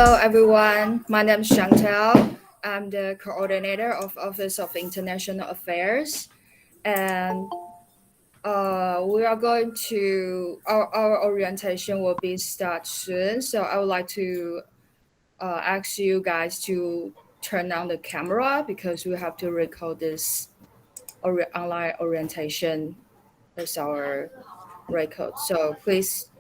Hello, everyone. My name is Chantel. I'm the coordinator of Office of International Affairs, and we are going to our orientation will be start soon. So I would like to ask you guys to turn on the camera because we have to record this online orientation as our record. So please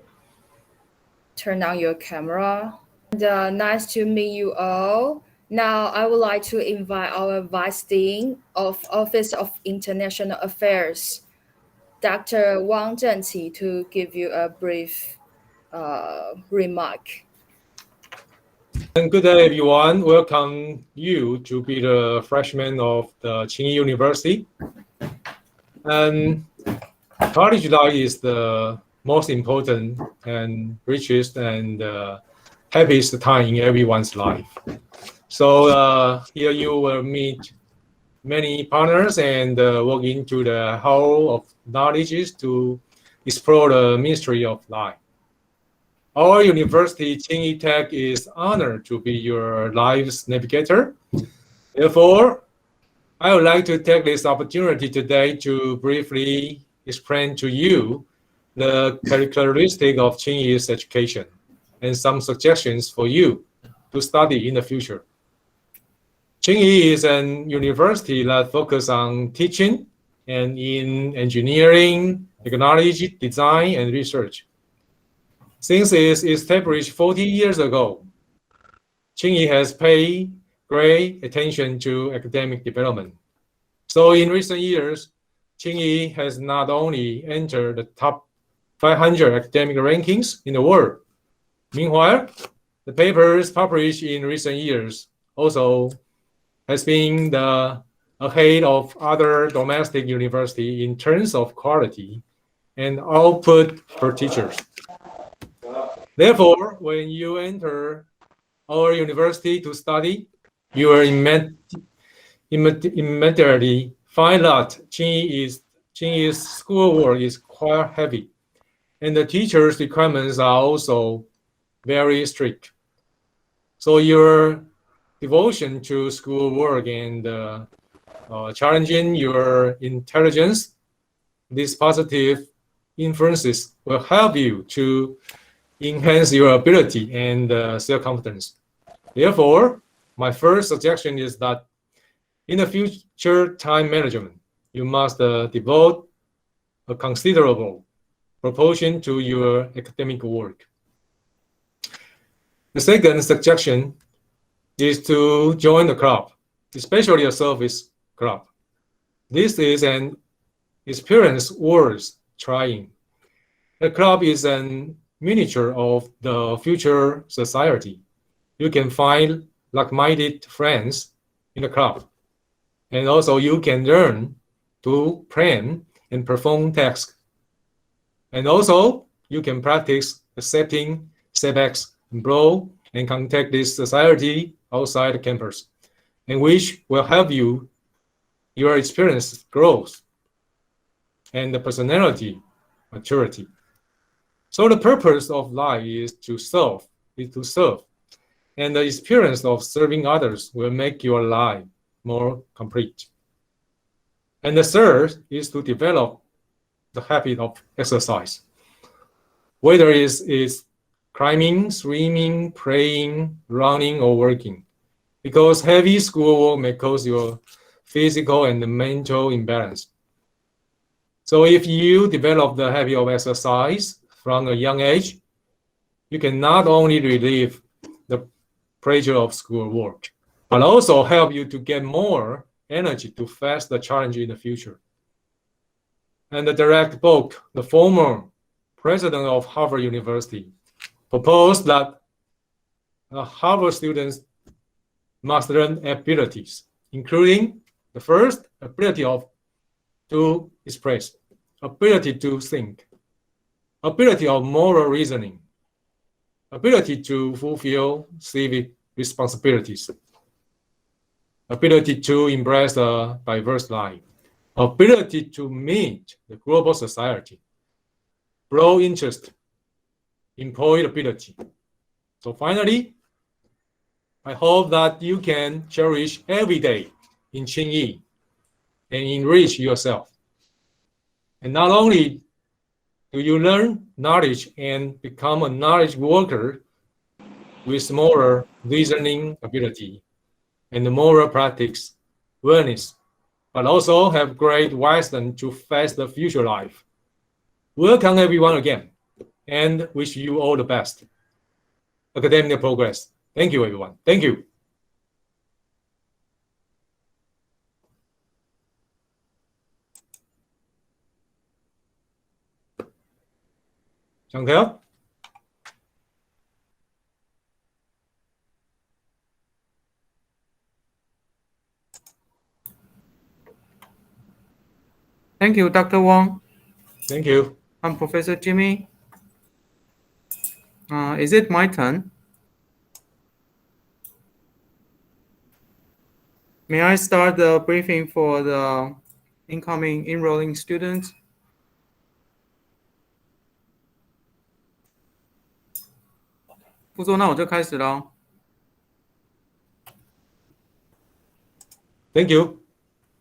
turn on your camera. And nice to meet you all. Now, I would like to invite our Vice Dean of Office of International Affairs, Dr. Wang Zhenqi, to give you a brief remark. And good day, everyone. Welcome you to be the freshman of the Tsinghua University. And college life is the most important and richest and happiest time in everyone's life. So here you will meet many partners and walk into the hall of knowledge to explore the mystery of life. Our university, Tsinghua Tech, is honored to be your life's navigator. Therefore, I would like to take this opportunity today to briefly explain to you the characteristic of Tsinghua's education and some suggestions for you to study in the future. Tsinghua is an university that focuses on teaching and in engineering, technology, design, and research. Since its established 40 years ago, Tsinghua has paid great attention to academic development. So in recent years, Tsinghua has not only entered the top 500 academic rankings in the world. Meanwhile, the papers published in recent years also has been ahead of other domestic universities in terms of quality and output per teachers. Therefore, when you enter our university to study, you will immediately find that Tsinghua schoolwork is quite heavy, and the teachers' requirements are also very strict. So your devotion to schoolwork and challenging your intelligence, these positive influences will help you to enhance your ability and self-confidence. Therefore, my first suggestion is that in the future time management, you must devote a considerable proportion to your academic work. The second suggestion is to join a club, especially a service club. This is an experience worth trying. The club is an miniature of the future society. You can find like-minded friends in the club. And also you can learn to plan and perform tasks. And also you can practice accepting setbacks and grow and contact this society outside the campus, and which will help you, your experience growth and the personality maturity. So the purpose of life is to serve, and the experience of serving others will make your life more complete. And the third is to develop the habit of exercise, whether it's climbing, swimming, praying, running, or working, because heavy schoolwork may cause your physical and mental imbalance. So if you develop the habit of exercise from a young age, you can not only relieve the pressure of schoolwork, but also help you to get more energy to face the challenge in the future. And the direct book, the former president of Harvard University, proposed that Harvard students must learn abilities, including the first ability to express, ability to think, ability of moral reasoning, ability to fulfill civic responsibilities, ability to embrace a diverse life, ability to meet the global society, broad interest, employability. So finally, I hope that you can cherish every day in Qingyi and enrich yourself. And not only do you learn knowledge and become a knowledge worker with more reasoning ability and more practice, awareness, but also have great wisdom to face the future life. Welcome everyone again, and wish you all the best. Academic progress. Thank you, everyone. Thank you. 想条。Thank you, Dr. Wang. Thank you. I'm Professor Jimmy. Is it my turn? May I start the briefing for the incoming enrolling students? 不说，那我就开始喽。Thank you.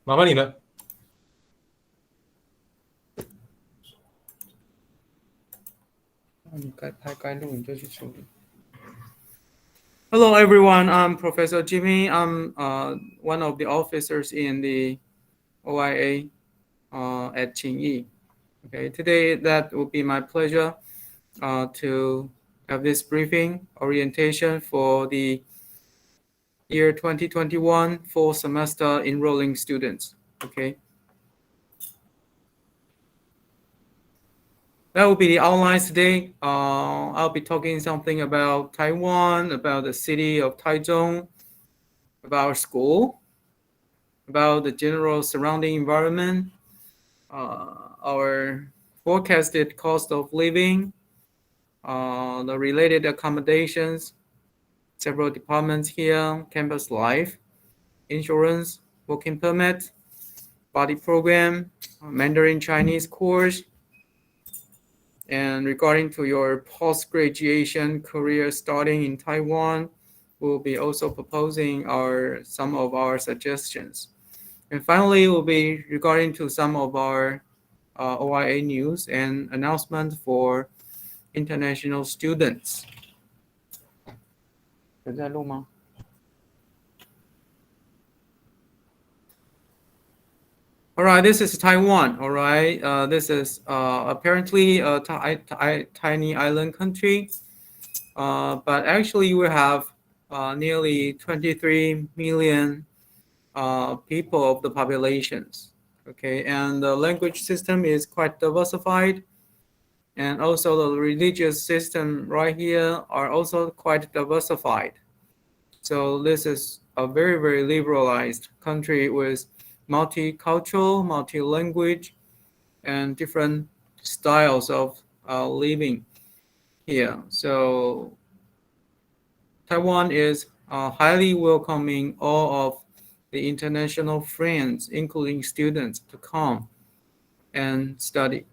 麻烦你了。你该拍该录你就去处理。Hello everyone, I'm Professor Jimmy. I'm one of the officers in the OIA at Qingyi. Okay, today that will be my pleasure to have this briefing orientation for the year 2021 fall semester enrolling students. Okay. That will be the outlines today. I'll be talking something about Taiwan, about the city of Taichung, about our school, about the general surrounding environment, our forecasted cost of living, the related accommodations, several departments here, campus life, insurance, working permit, body program, Mandarin Chinese course, and regarding to your post-graduation career starting in Taiwan, we'll be also proposing some of our suggestions. And finally, we'll be regarding to some of our OIA news and announcement for international students. 有在录吗？ All right, this is Taiwan. All right, this is apparently a tiny island country, but actually we have nearly 23 million people of the populations. Okay, and the language system is quite diversified, and also the religious system right here are also quite diversified. So this is a very, very liberalized country with multicultural, multi-language, and different styles of living here. So Taiwan is highly welcoming all of the international friends, including students, to come and study.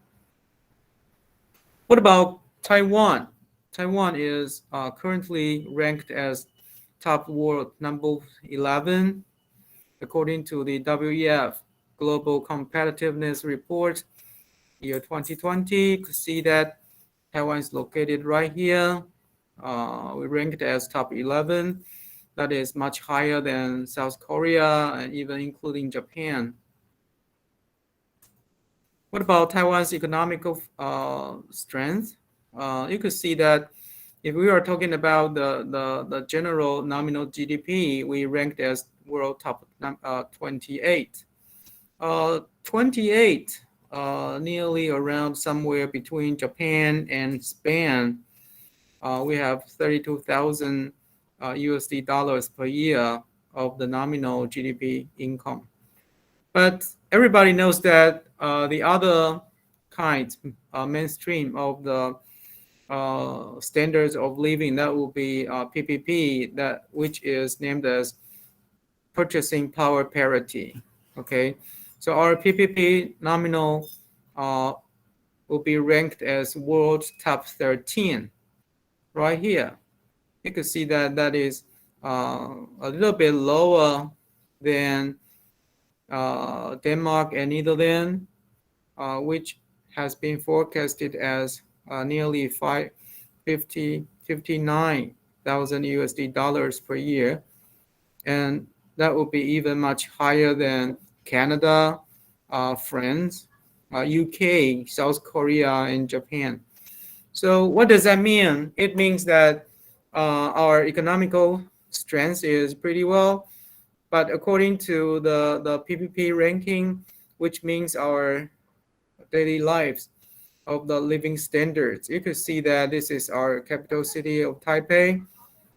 What about Taiwan? Taiwan is currently ranked as top world number 11 according to the WEF Global Competitiveness Report, year 2020. You could see that Taiwan is located right here. We ranked as top 11. That is much higher than South Korea and even including Japan. What about Taiwan's economical strength? You could see that if we are talking about the general nominal GDP, we ranked as world top 28. 28, nearly around somewhere between Japan and Spain. We have 32,000 USD dollars per year of the nominal GDP income. But everybody knows that the other kinds, mainstream of the standards of living, that will be PPP, which is named as purchasing power parity. Okay, so our PPP nominal will be ranked as world top 13 right here. You can see that that is a little bit lower than Denmark and Netherlands, which has been forecasted as nearly 59,000 USD dollars per year, and that would be even much higher than Canada, France, UK, South Korea, and Japan. So what does that mean? It means that our economical strength is pretty well, but according to the PPP ranking, which means our daily lives of the living standards, you could see that this is our capital city of Taipei,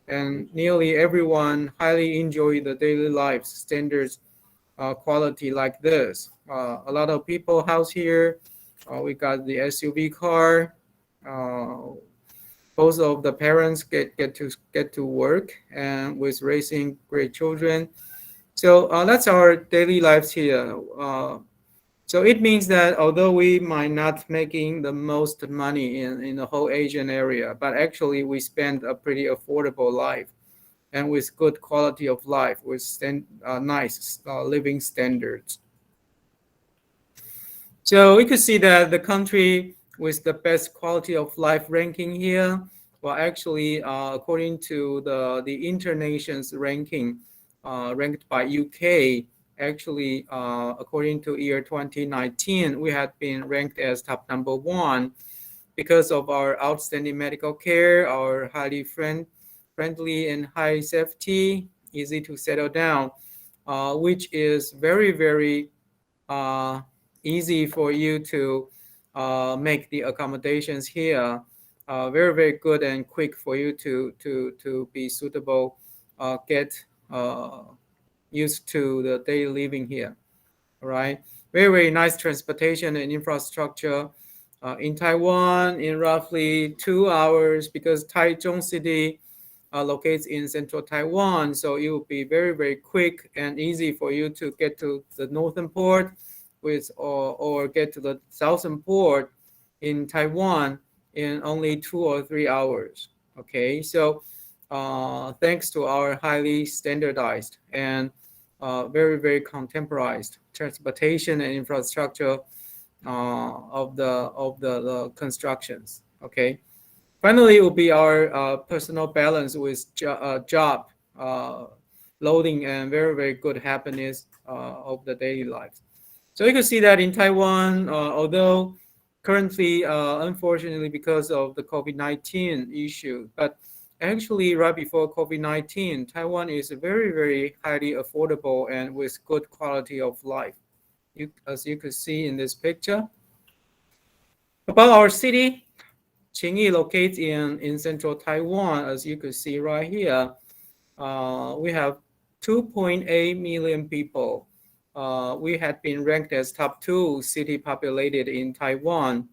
and nearly everyone highly enjoy the daily life standards quality like this. A lot of people house here. We got the SUV car. Both of the parents get to work and with raising great children. So that's our daily lives here. So it means that although we might not making the most money in the whole Asian area, but actually we spend a pretty affordable life and with good quality of life, with nice living standards. So we could see that the country with the best quality of life ranking here, well, actually, according to the Internations ranking, ranked by UK, actually, according to year 2019, we had been ranked as top number one because of our outstanding medical care, our highly friendly and high safety, easy to settle down, which is very, very uh, easy for you to make the accommodations here. Very, very good and quick for you to be suitable, get used to the daily living here. All right. Very, very nice transportation and infrastructure in Taiwan in roughly 2 hours, because Taichung City locates in central Taiwan. So it will be very, very quick and easy for you to get to the northern port or get to the southern port in Taiwan in only 2 or 3 hours. Okay, so thanks to our highly standardized and very, very contemporized transportation and infrastructure of the constructions. Okay. Finally, it will be our personal balance with job loading and very, very good happiness of the daily life. So you can see that in Taiwan, although currently, unfortunately, because of the COVID-19 issue, but actually right before COVID-19, Taiwan is very, very highly affordable and with good quality of life. As you could see in this picture. About our city, Qingyi locates in central Taiwan, as you could see right here. We have 2.8 million people. We had been ranked as top 2 city populated in Taiwan.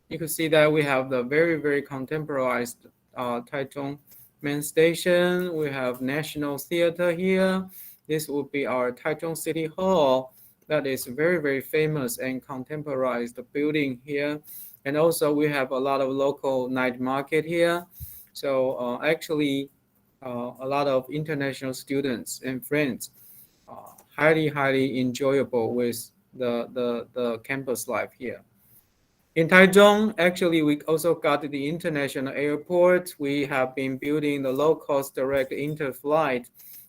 You can see that we have the very, very contemporized Taichung main station. We have National Theater here. This would be our Taichung City Hall. That is very, very famous and contemporized building here. And also we have a lot of local night market here. So actually a lot of international students and friends, highly, highly enjoyable with the campus life here. In Taichung, actually, we also got the international airport. We have been building the low-cost direct interflight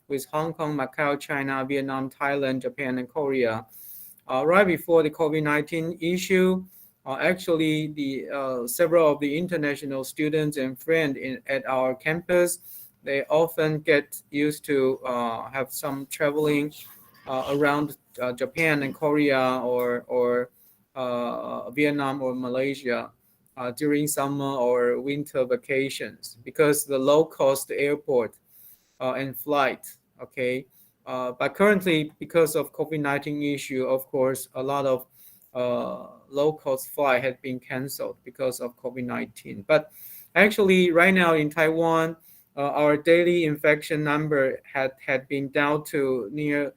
with Hong Kong, Macau, China, Vietnam, Thailand, Japan, and Korea. Right before the COVID-19 issue, actually, several of the international students and friends at our campus, they often get used to have some traveling around Japan and Korea or Vietnam or Malaysia during summer or winter vacations, because the low-cost airport and flight. Okay, but currently, because of COVID-19 issue, of course, a lot of low-cost flight had been canceled because of COVID-19. But actually, right now in Taiwan, our daily infection number had been down to near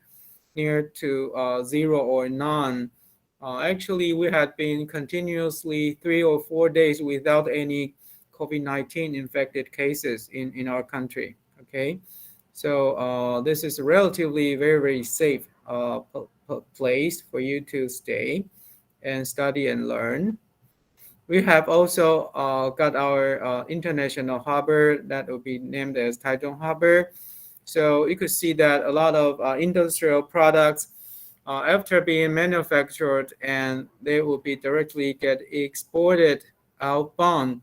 to 0 or none. Actually, we had been continuously 3 or 4 days without any COVID-19 infected cases in our country. Okay, so this is a relatively very safe place for you to stay and study and learn. We have also got our international harbor that will be named as Taichung Harbor. So you could see that a lot of industrial products, after being manufactured, and they will be directly get exported outbound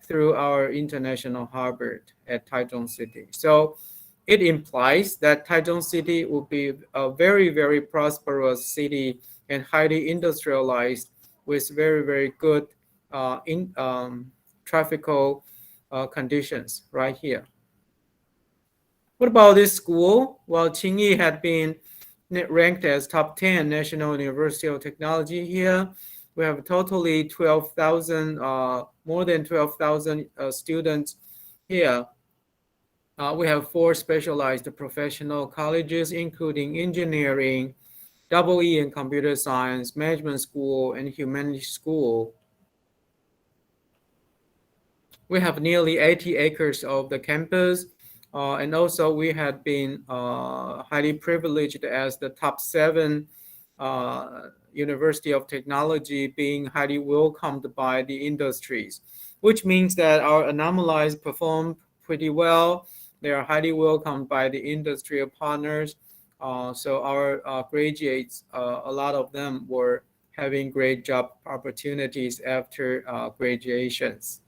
through our international harbor at Taichung City. So it implies that Taichung City will be a very prosperous city and highly industrialized with very good in traffical conditions right here. What about this school? Well, Qingyi had been ranked as top 10 National University of Technology here. We have totally 12,000, more than 12,000 students here. We have 4 specialized professional colleges, including engineering, double E in computer science, management school, and humanities school. We have nearly 80 acres of the campus, and also we had been highly privileged as the top 7 University of Technology, being highly welcomed by the industries, which means that our anomalies perform pretty well. They are highly welcomed by the industrial partners. So our graduates, a lot of them were having great job opportunities after graduations.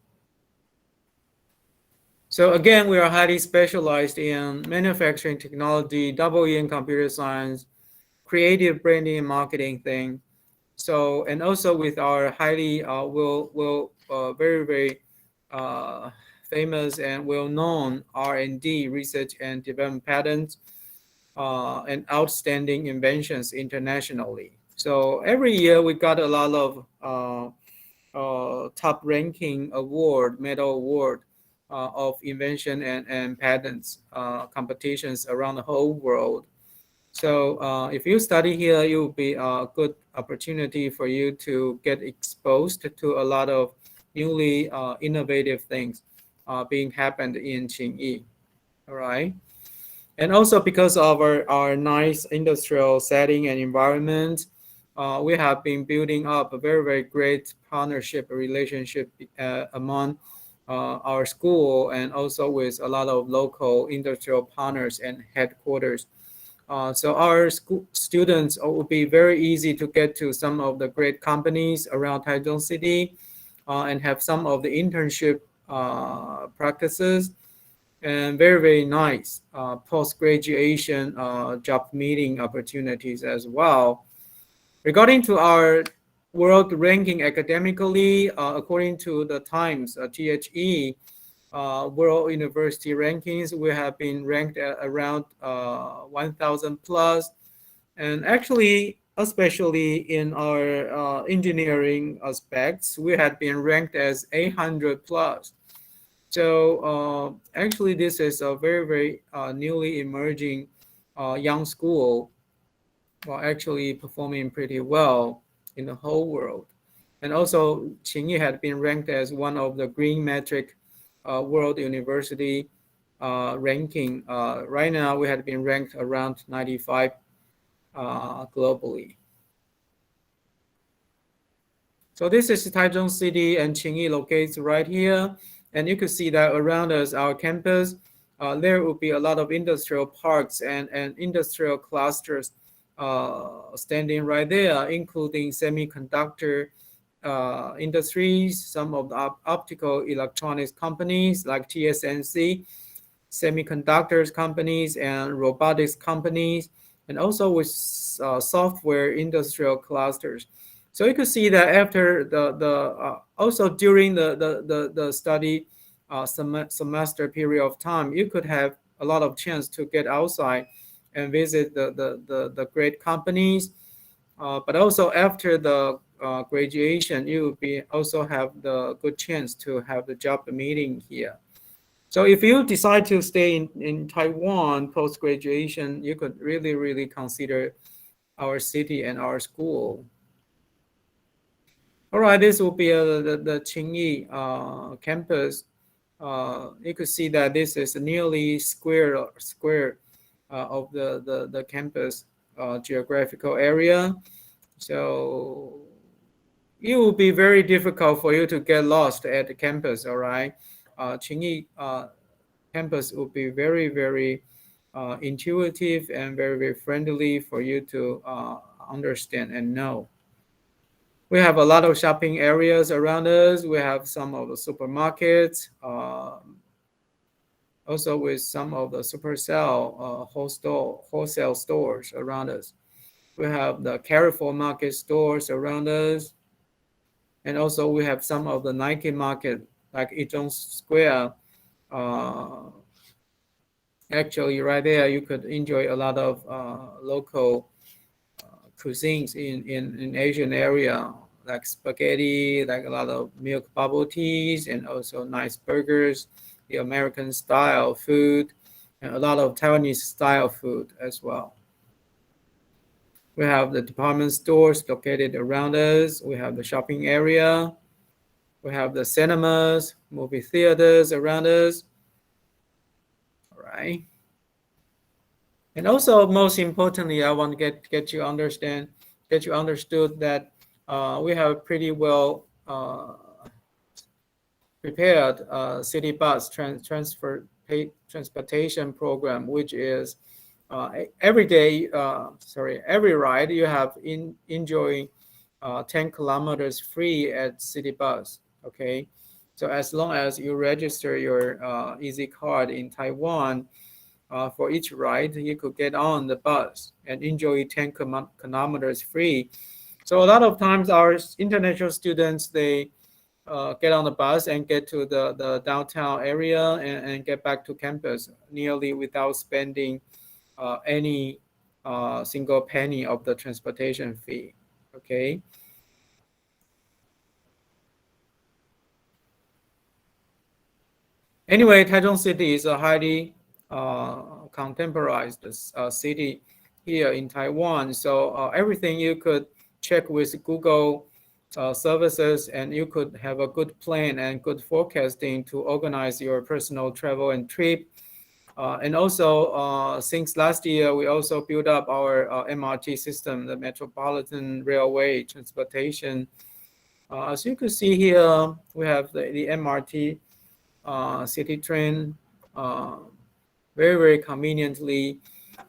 So again, we are highly specialized in manufacturing technology, double E in computer science, creative branding and marketing thing. So, and also with our highly very famous and well-known R&D, research and development patents, and outstanding inventions internationally. So every year we got a lot of top ranking award, medal award of invention and patents competitions around the whole world. So if you study here, it will be a good opportunity for you to get exposed to a lot of newly innovative things being happened in Qingyi. All right. And also because of our nice industrial setting and environment, we have been building up a very great partnership relationship among our school and also with a lot of local industrial partners and headquarters. So our school students will be very easy to get to some of the great companies around Taichung City and have some of the internship practices and very nice post-graduation job meeting opportunities as well. Regarding to our world ranking academically, according to the Times THE World University Rankings, we have been ranked at around 1,000 plus, and actually, especially in our engineering aspects, we had been ranked as 800 plus. So actually, this is a very newly emerging young school, actually performing pretty well in the whole world. And also, Qingyi had been ranked as one of the Green Metric World University ranking. Right now, we had been ranked around 95 globally. So this is Taichung City, and Qingyi locates right here. And you can see that around us, our campus, there will be a lot of industrial parks and industrial clusters standing right there, including semiconductor industries, some of the optical electronics companies like TSMC, semiconductors companies and robotics companies, and also with software industrial clusters. So you could see that after the also during the study semester period of time, you could have a lot of chance to get outside and visit the great companies. But also after the graduation, you will be also have the good chance to have the job meeting here. So if you decide to stay in Taiwan post-graduation, you could really consider our city and our school. All right, this will be the Qingyi campus. you could see that this is nearly square of the campus geographical area. So it will be very difficult for you to get lost at the campus, all right? Qingyi campus will be very intuitive and very friendly for you to understand and know. We have a lot of shopping areas around us. We have some of the supermarkets, also with some of the supercell wholesale stores around us. We have the Carrefour market stores around us. And also we have some of the Nike market, like Yizhong Square. Actually, right there, you could enjoy a lot of local cuisines in Asian area, like spaghetti, like a lot of milk bubble teas, and also nice burgers, the American style food, and a lot of Taiwanese style food as well. We have the department stores located around us. We have the shopping area. We have the cinemas, movie theaters around us. All right. And also, most importantly, I want to get you understood that we have pretty well prepared city bus transportation program, which is every day, every ride you have enjoy 10 kilometers free at city bus. Okay, so as long as you register your Easy card in Taiwan, for each ride, you could get on the bus and enjoy 10 kilometers free. So a lot of times our international students, they get on the bus and get to the downtown area and get back to campus nearly without spending any single penny of the transportation fee. Okay. Anyway, Taichung City is a highly contemporized city here in Taiwan. So everything you could check with Google services, and you could have a good plan and good forecasting to organize your personal travel and trip. And also, since last year, we also built up our MRT system, the Metropolitan Railway Transportation. As you can see here, we have the MRT city train, very conveniently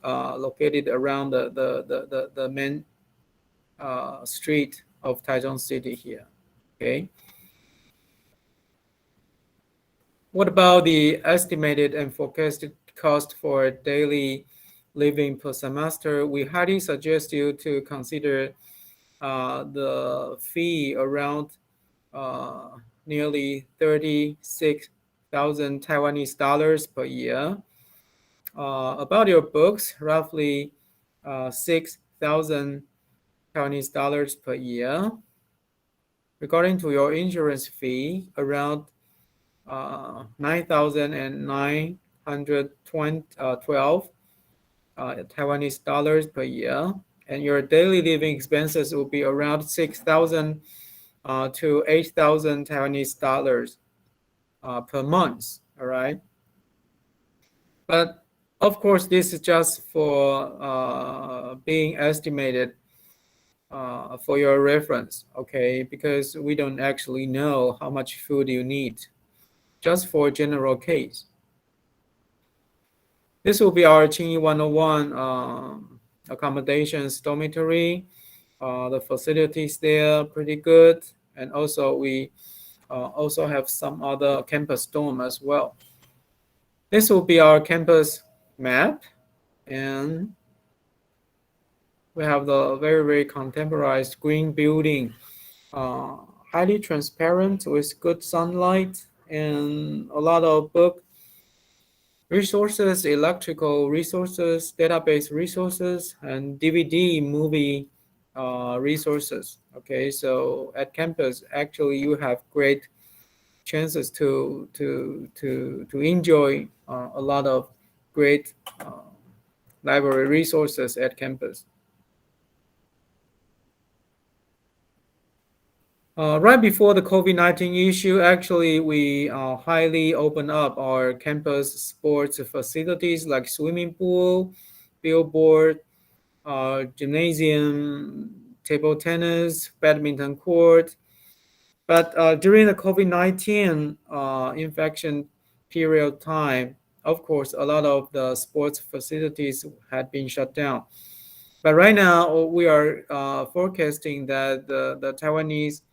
located around the main street of Taichung City here. Okay. What about the estimated and forecasted cost for daily living per semester? We highly suggest you to consider the fee around nearly 36,000 Taiwanese dollars per year. About your books, roughly 6,000 Taiwanese dollars per year. Regarding to your insurance fee, around 9,912 Taiwanese dollars per year, and your daily living expenses will be around 6,000 to 8,000 Taiwanese dollars per month. All right, but of course, this is just for being estimated for your reference, okay? Because we don't actually know how much food you need, just for general case. This will be our Qingyi 101 accommodations dormitory. The facilities there are pretty good, and also we also have some other campus dorm as well. This will be our campus map, and we have the very contemporary green building, highly transparent with good sunlight and a lot of book resources, electrical resources, database resources, and DVD movie resources. Okay, so at campus, actually, you have great chances to enjoy a lot of great library resources at campus. Right before the COVID-19 issue, actually, we highly open up our campus sports facilities like swimming pool, billboard, gymnasium, table tennis, badminton court. But during the COVID-19 infection period time, of course, a lot of the sports facilities had been shut down. But right now, we are forecasting that the Taiwanese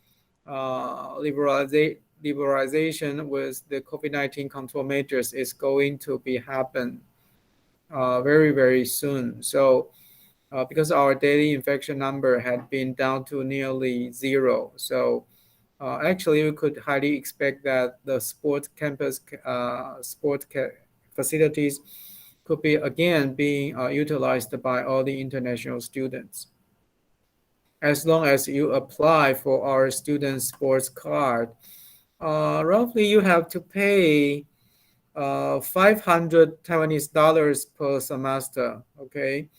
liberalization with the COVID-19 control measures is going to be happen very, very soon. So because our daily infection number had been down to nearly zero. So actually, we could highly expect that the sport campus facilities could be again being utilized by all the international students. As long as you apply for our student sports card, roughly you have to pay 500 Taiwanese dollars per semester. Okay,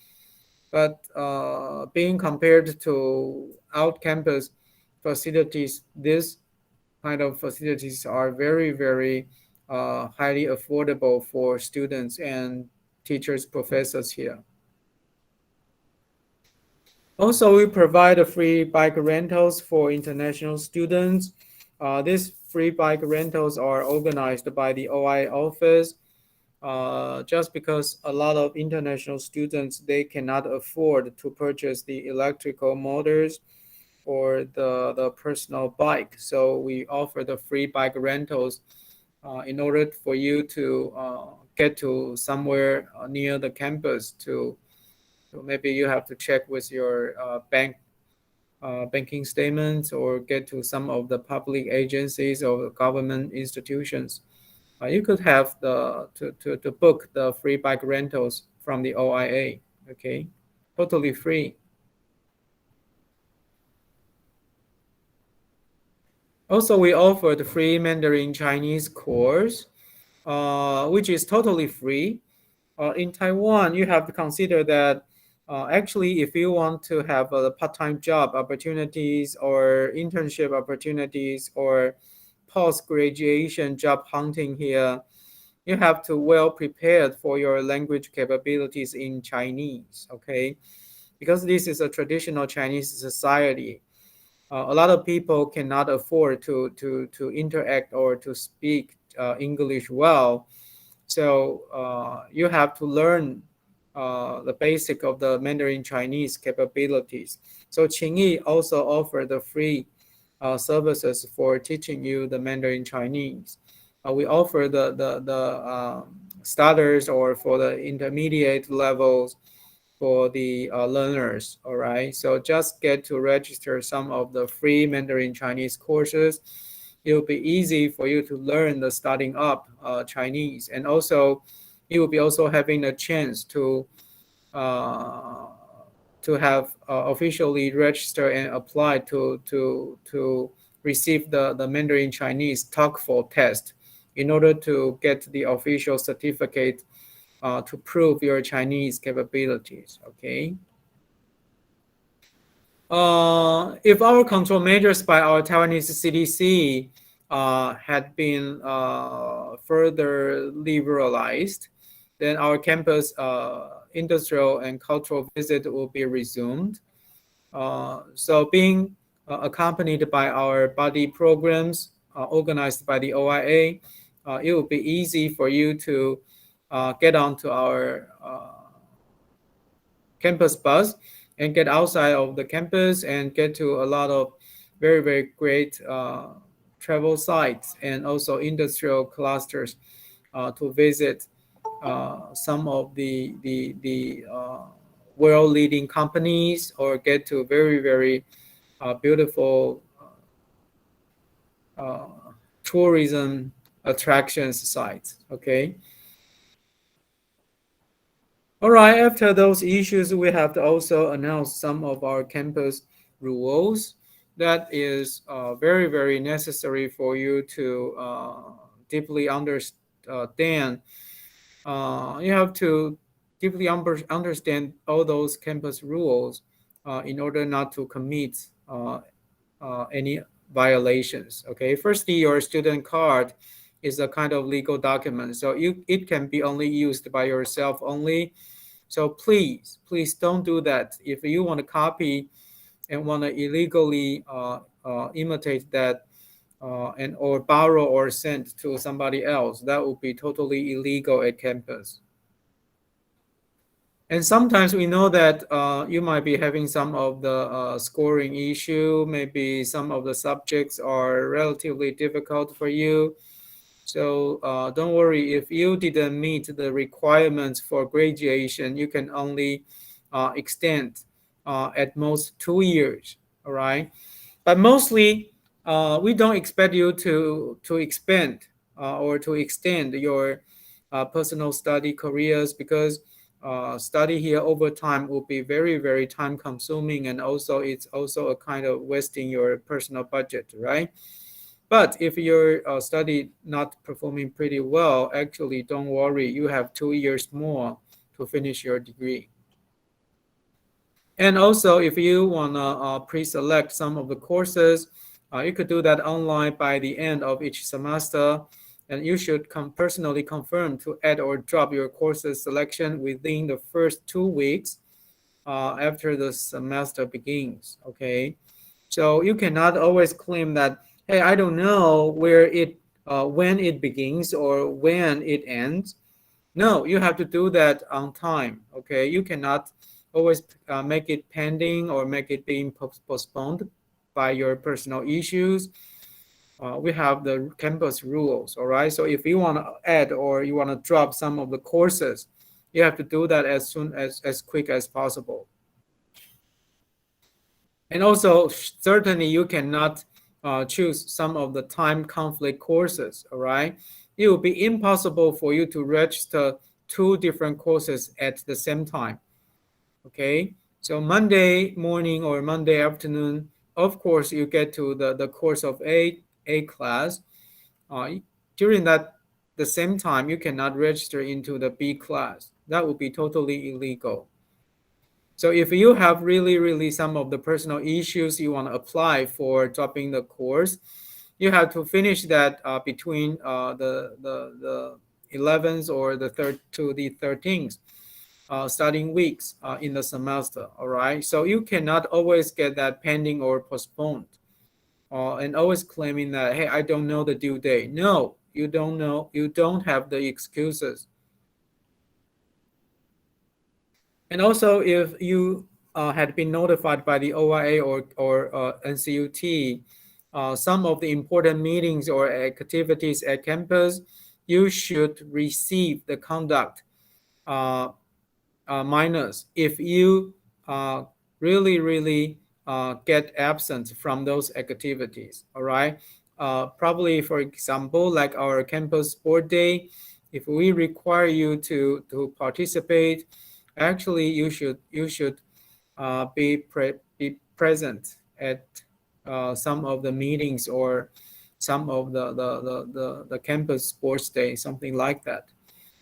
but being compared to out campus facilities, this kind of facilities are very, very highly affordable for students and teachers, professors here. Also, we provide a free bike rentals for international students. These free bike rentals are organized by the OI office just because a lot of international students, they cannot afford to purchase the electrical motors or the personal bike. So we offer the free bike rentals in order for you to get to somewhere near the campus to maybe you have to check with your banking statements or get to some of the public agencies or government institutions. You could have to book the free bike rentals from the OIA. Okay, totally free. Also, we offer the free Mandarin Chinese course, which is totally free. In Taiwan, you have to consider that actually, if you want to have a part-time job opportunities or internship opportunities or post-graduation job hunting here, you have to well prepared for your language capabilities in Chinese, okay? Because this is a traditional Chinese society. A lot of people cannot afford to interact or to speak English well. So you have to learn the basic of the Mandarin Chinese capabilities. So Qingyi also offer the free services for teaching you the Mandarin Chinese. We offer the starters or for the intermediate levels for the learners. All right, so just get to register some of the free Mandarin Chinese courses. It will be easy for you to learn the starting up Chinese, and also you will be also having a chance uh, to have officially register and apply to receive the Mandarin Chinese TOEFL test in order to get the official certificate to prove your Chinese capabilities. Okay. If our control measures by our Taiwanese CDC had been further liberalized, then our campus industrial and cultural visit will be resumed. So being accompanied by our buddy programs organized by the OIA, it will be easy for you to get onto our campus bus and get outside of the campus and get to a lot of very, very great travel sites and also industrial clusters to visit some of the world leading companies or get to very, very beautiful tourism attractions sites. Okay. All right, after those issues, we have to also announce some of our campus rules that is very, very necessary for you to deeply understand. You have to deeply understand all those campus rules in order not to commit any violations. Okay, firstly, your student card is a kind of legal document, so it can be only used by yourself only. So please don't do that. If you want to copy and want to illegally imitate that and or borrow or send to somebody else, that would be totally illegal at campus. And sometimes we know that you might be having some of the scoring issue. Maybe some of the subjects are relatively difficult for you. So don't worry, if you didn't meet the requirements for graduation, you can only extend at most 2 years. All right. But mostly, we don't expect you to expand or to extend your personal study careers, because study here over time will be very, very time consuming, and also it's also a kind of wasting your personal budget, right? But if your study not performing pretty well, actually don't worry, you have 2 years more to finish your degree. And also, if you want to pre-select some of the courses, you could do that online by the end of each semester. And you should personally confirm to add or drop your courses selection within the first 2 weeks after the semester begins. Okay, so you cannot always claim that, hey, I don't know when it begins or when it ends. No, you have to do that on time. Okay, you cannot always make it pending or make it being postponed by your personal issues. We have the campus rules. All right, so if you want to add or you want to drop some of the courses, you have to do that as quick as possible. And also, certainly you cannot choose some of the time conflict courses. All right, it will be impossible for you to register 2 different courses at the same time. Okay, so Monday morning or Monday afternoon, of course, you get to the course of A class. During that the same time, you cannot register into the B class. That would be totally illegal. So if you have really some of the personal issues you want to apply for dropping the course, you have to finish that between the 11th or the 3rd to the 13th starting weeks in the semester. All right, so you cannot always get that pending or postponed and always claiming that, hey, I don't know the due date. No, you don't know. You don't have the excuses. And also, if you had been notified by the OIA or NCUT, some of the important meetings or activities at campus, you should receive the conduct minus if you really get absent from those activities. All right. Probably, for example, like our campus sport day, if we require you to participate, actually you should be present at some of the meetings or some of the campus sports day, something like that.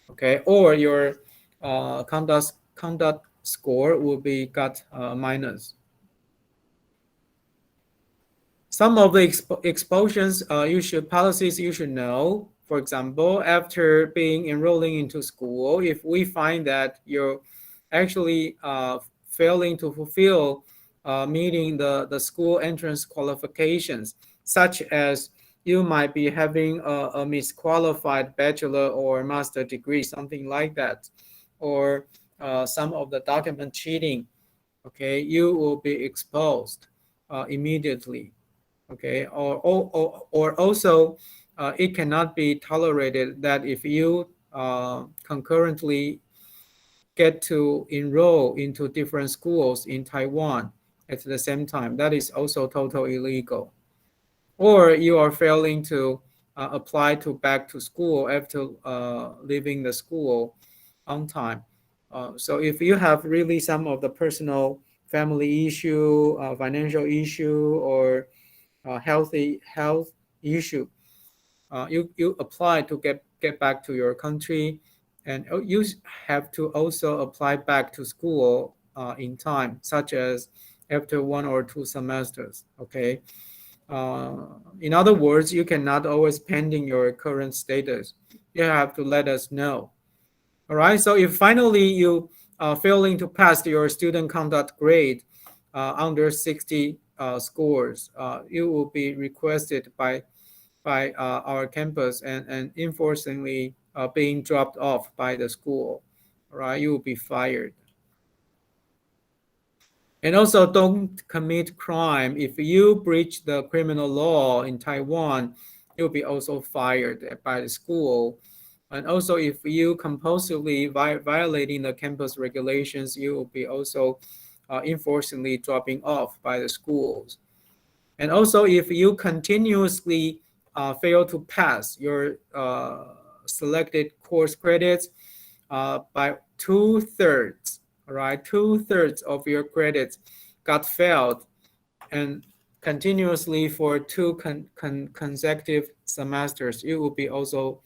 Okay, or your conduct score will be got minus. Some of the expulsions policies you should know. For example, after being enrolling into school, if we find that you're actually failing to fulfill meeting the school entrance qualifications, such as you might be having a misqualified bachelor or master degree, something like that, or some of the document cheating, okay, you will be exposed immediately. Okay, or also it cannot be tolerated that if you concurrently get to enroll into different schools in Taiwan at the same time, that is also totally illegal. Or you are failing to apply to back to school after leaving the school on time. So if you have really some of the personal family issue, financial issue, or health issue, you apply to get back to your country, and you have to also apply back to school in time, such as after 1 or 2 semesters. Okay, In other words, you cannot always pending your current status. You have to let us know. All right. So if finally you failing to pass your student conduct grade under 60 scores, you will be requested by our campus and enforcingly being dropped off by the school. All right. You will be fired. And also, don't commit crime. If you breach the criminal law in Taiwan, you'll be also fired by the school. And also, if you compulsively violating the campus regulations, you will be also enforcingly dropping off by the schools. And also, if you continuously fail to pass your selected course credits by 2/3, all right, 2/3 of your credits got failed and continuously for two consecutive semesters, you will be also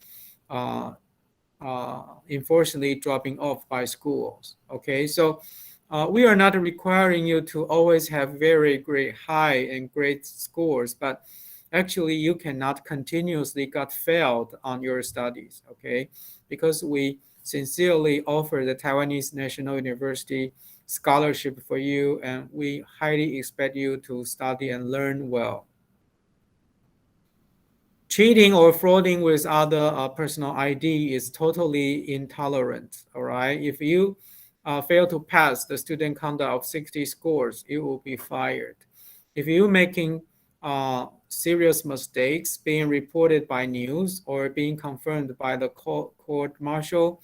unfortunately dropping off by schools. Okay, so we are not requiring you to always have very great high and great scores, but actually you cannot continuously get failed on your studies. Okay, because we sincerely offer the Taiwanese National University scholarship for you, and we highly expect you to study and learn well. Cheating or frauding with other personal ID is totally intolerant. All right. If you fail to pass the student conduct of 60 scores, you will be fired. If you making serious mistakes being reported by news or being confirmed by the court martial,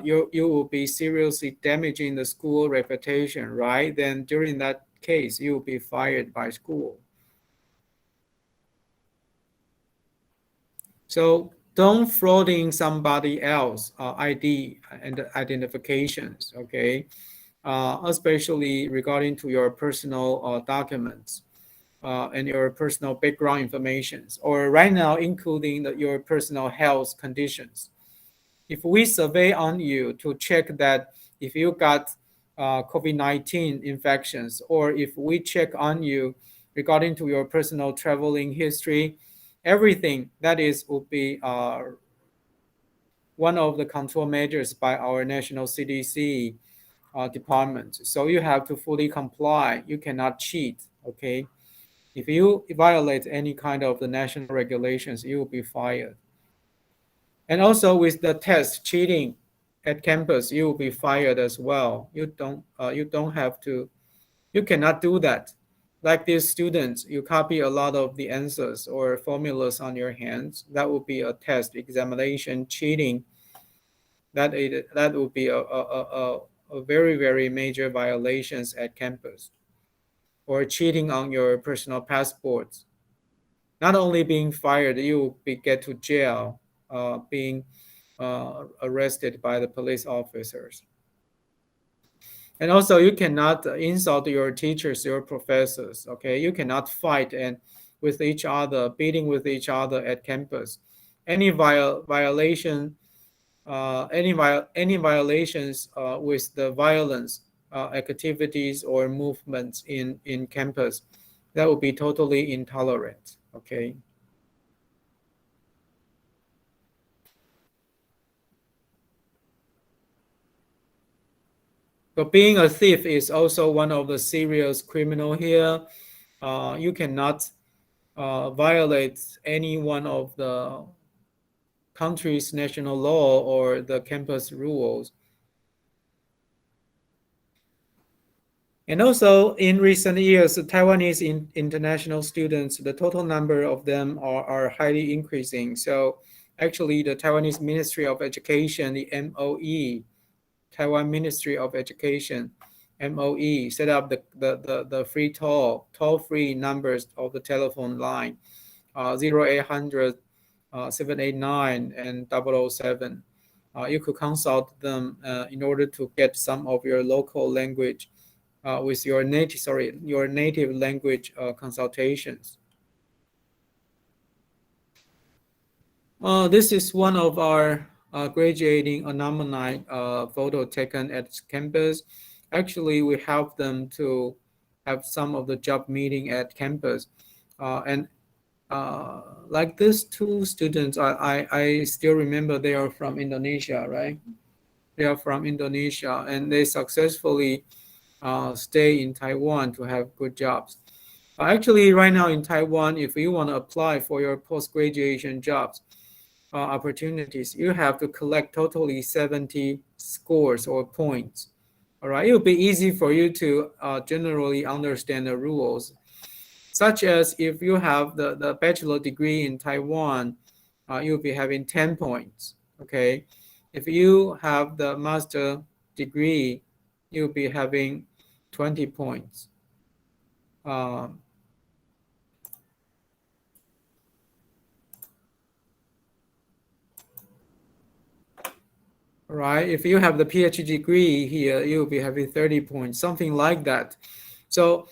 you will be seriously damaging the school reputation, right? Then during that case, you will be fired by school. So don't frauding somebody else ID and identifications, okay? Especially regarding to your personal documents and your personal background informations, or right now including your personal health conditions. If we survey on you to check that if you got COVID-19 infections, or if we check on you regarding to your personal traveling history, everything that is will be one of the control measures by our national CDC department. So you have to fully comply. You cannot cheat. Okay, if you violate any kind of the national regulations, you will be fired. And also with the test cheating at campus, you will be fired as well. You don't have to. You cannot do that. Like these students, you copy a lot of the answers or formulas on your hands. That would be a test examination cheating. That would be a very, very major violations at campus. Or cheating on your personal passports. Not only being fired, you will get to jail, being arrested by the police officers. And also, you cannot insult your teachers, your professors. Okay, you cannot fight and with each other, beating with each other at campus. Any violation, any violations with the violence activities or movements in campus, that would be totally intolerant. Okay. But being a thief is also one of the serious criminal here. You cannot violate any one of the country's national law or the campus rules. And also, in recent years, the Taiwanese international students, the total number of them are highly increasing. So actually, the Taiwanese Ministry of Education, the MOE, Taiwan Ministry of Education, MOE, set up the free toll-free numbers of the telephone line, 0800 789 and 007. You could consult them in order to get some of your local language with your native language consultations. This is one of our graduating alumni photo taken at campus. Actually, we help them to have some of the job meeting at campus. And like these two students, I still remember they are from Indonesia, right? They are from Indonesia, and they successfully stay in Taiwan to have good jobs. Actually, right now in Taiwan, if you want to apply for your post-graduation jobs opportunities, you have to collect totally 70 scores or points. All right, it will be easy for you to generally understand the rules, such as if you have the bachelor degree in Taiwan, you'll be having 10 points. Okay, if you have the master degree, you'll be having 20 points. Um, right? If you have the PhD degree here, you'll be having 30 points, something like that. So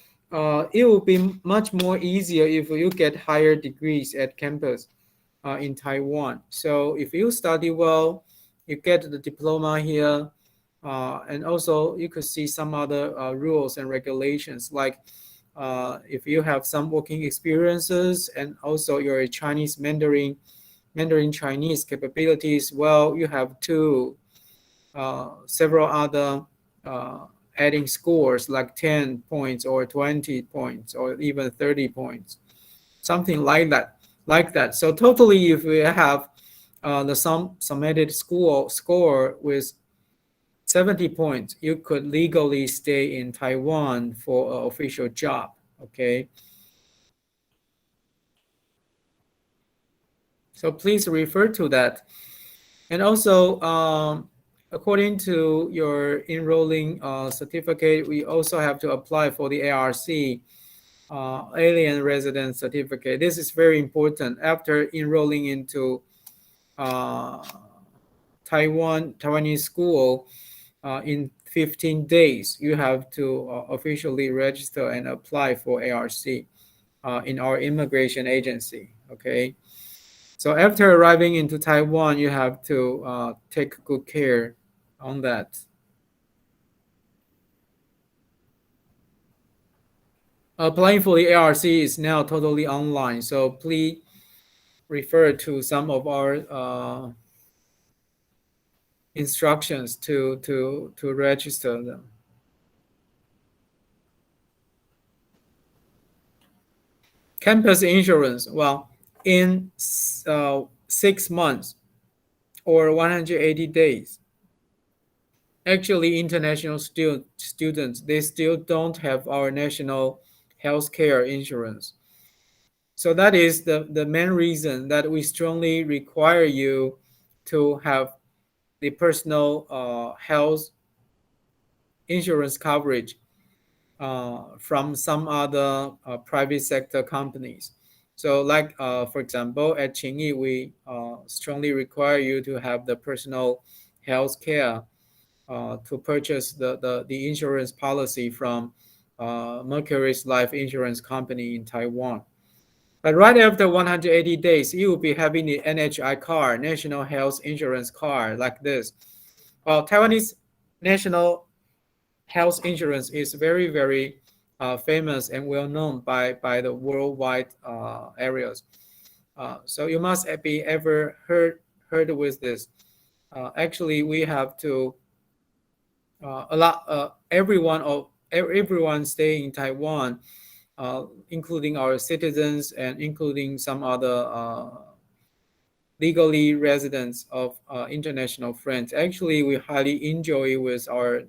it will be much more easier if you get higher degrees at campus in Taiwan. So if you study well, you get the diploma here, and also you could see some other rules and regulations, like if you have some working experiences and also your Chinese Mandarin Chinese capabilities, well, you have to several other adding scores like 10 points or 20 points or even 30 points, something like that. So totally, if we have the summated score with 70 points, you could legally stay in Taiwan for an official job. Okay. So please refer to that. And also, according to your enrolling certificate, we also have to apply for the ARC, Alien Resident Certificate. This is very important. After enrolling into Taiwanese school, in 15 days, you have to officially register and apply for ARC in our immigration agency. Okay. So after arriving into Taiwan, you have to take good care on that. Applying for the ARC is now totally online, so please refer to some of our instructions to register them. Campus insurance, well, in 6 months or 180 days, actually international students, they still don't have our national healthcare insurance. So that is the main reason that we strongly require you to have the personal health insurance coverage from some other private sector companies. So like, for example, at Qingyi, we strongly require you to have the personal health care to purchase the insurance policy from Mercury's life insurance company in Taiwan. But right after 180 days, you will be having the NHI card, National Health Insurance card, like this. Well, Taiwanese National Health Insurance is very, very famous and well known by the worldwide areas. So you must be ever heard with this. Actually, we have to allow everyone staying in Taiwan, including our citizens and including some other legally residents of international friends. Actually, we highly enjoy with our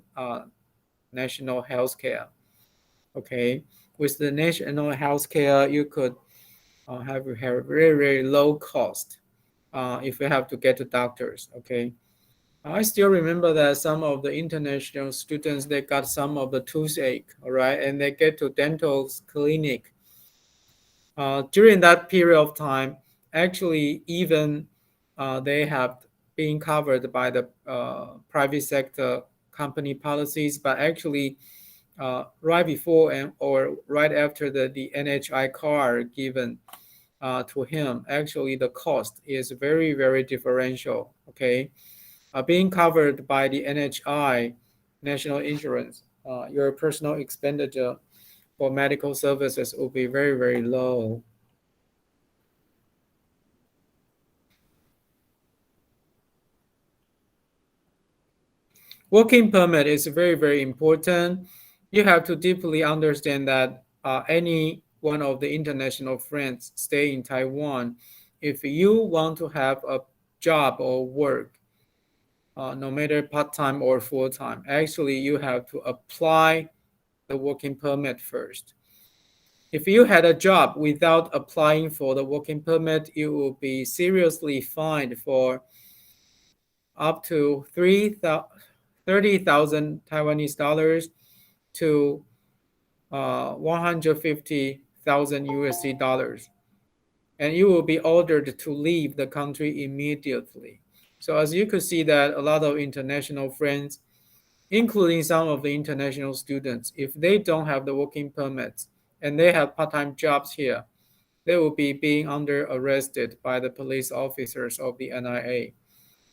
national health care. Okay, with the national health care, you could have very, very low cost if you have to get to doctors. Okay. I still remember that some of the international students, they got some of the toothache, all right, and they get to dental clinic. During that period of time, actually, even they have been covered by the private sector company policies, but actually, right before and or right after the NHI card given to him, actually the cost is very, very differential. Okay. Being covered by the NHI, National Insurance, your personal expenditure for medical services will be very, very low. Working permit is very, very important. You have to deeply understand that any one of the international friends stay in Taiwan. If you want to have a job or work, no matter part-time or full-time, actually you have to apply the working permit first. If you had a job without applying for the working permit, you will be seriously fined for up to 30,000 Taiwanese dollars to 150,000 USD dollars. And you will be ordered to leave the country immediately. So as you could see that a lot of international friends, including some of the international students, if they don't have the working permits and they have part-time jobs here, they will be being under arrested by the police officers of the NIA.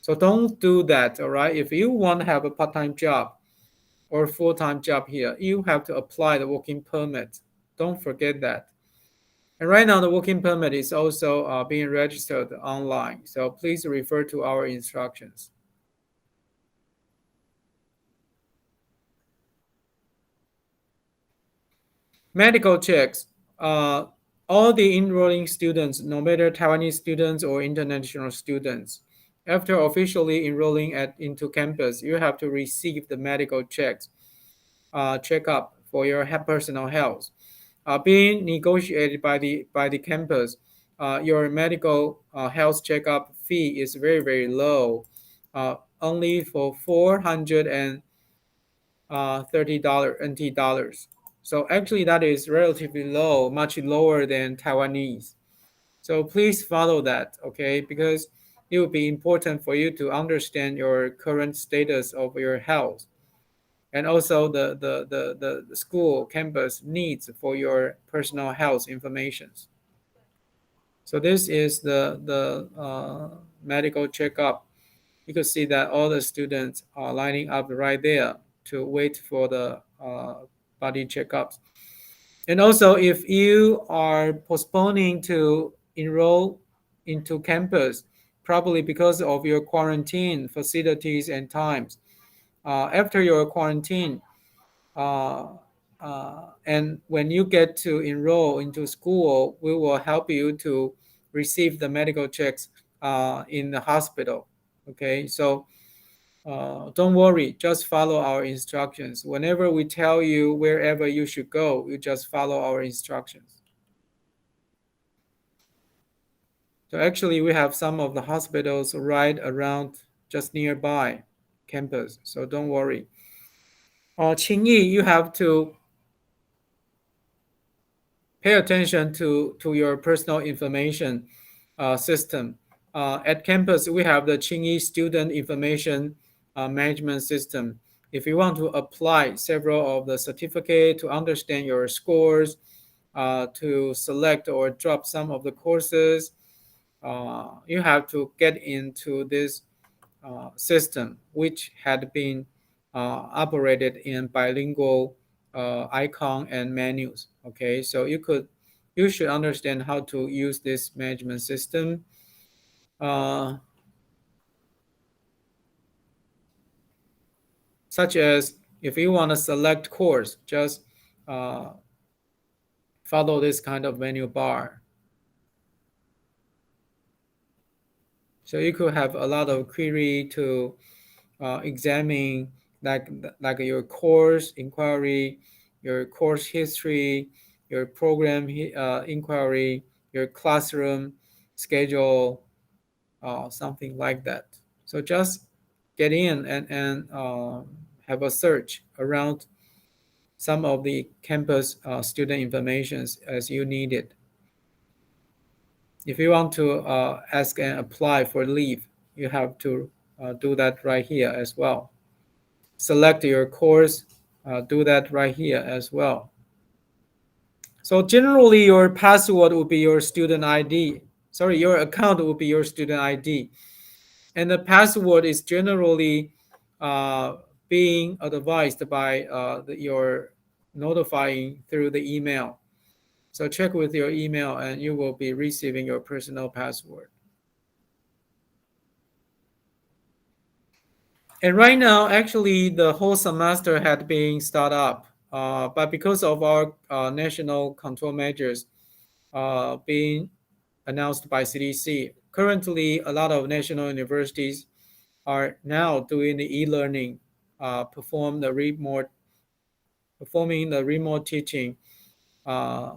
So don't do that, all right? If you want to have a part-time job or full-time job here, you have to apply the working permit. Don't forget that. And right now, the working permit is also being registered online. So please refer to our instructions. Medical checks. All the enrolling students, no matter Taiwanese students or international students, after officially enrolling into campus, you have to receive the medical checks, checkup for your personal health. Being negotiated by the campus, your medical health checkup fee is very, very low, only for $430 NT dollars. So actually that is relatively low, much lower than Taiwanese. So please follow that, okay? Because it will be important for you to understand your current status of your health and also the school campus needs for your personal health information. So this is the medical checkup. You can see that all the students are lining up right there to wait for the body checkups. And also, if you are postponing to enroll into campus, probably because of your quarantine facilities and times, after your quarantine, and when you get to enroll into school, we will help you to receive the medical checks in the hospital. Okay, so don't worry, just follow our instructions. Whenever we tell you wherever you should go, you just follow our instructions. So actually, we have some of the hospitals right around just nearby campus, so don't worry. Qingyi, you have to pay attention to your personal information system. At campus, we have the Qingyi Student Information Management System. If you want to apply several of the certificate to understand your scores, to select or drop some of the courses, you have to get into this system, which had been operated in bilingual icon and menus. Okay, so you should understand how to use this management system. Such as if you want to select course, just follow this kind of menu bar. So you could have a lot of query to examine like your course inquiry, your course history, your program inquiry, your classroom schedule, something like that. So just get in and have a search around some of the campus student informations as you need it. If you want to ask and apply for leave, you have to do that right here as well. Select your course, do that right here as well. So generally your password will be your student ID. Sorry, your account will be your student ID. And the password is generally being advised by your notifying through the email. So check with your email and you will be receiving your personal password. And right now, actually, the whole semester had been start up, but because of our national control measures being announced by CDC, currently a lot of national universities are now doing the e-learning, performing the remote teaching uh,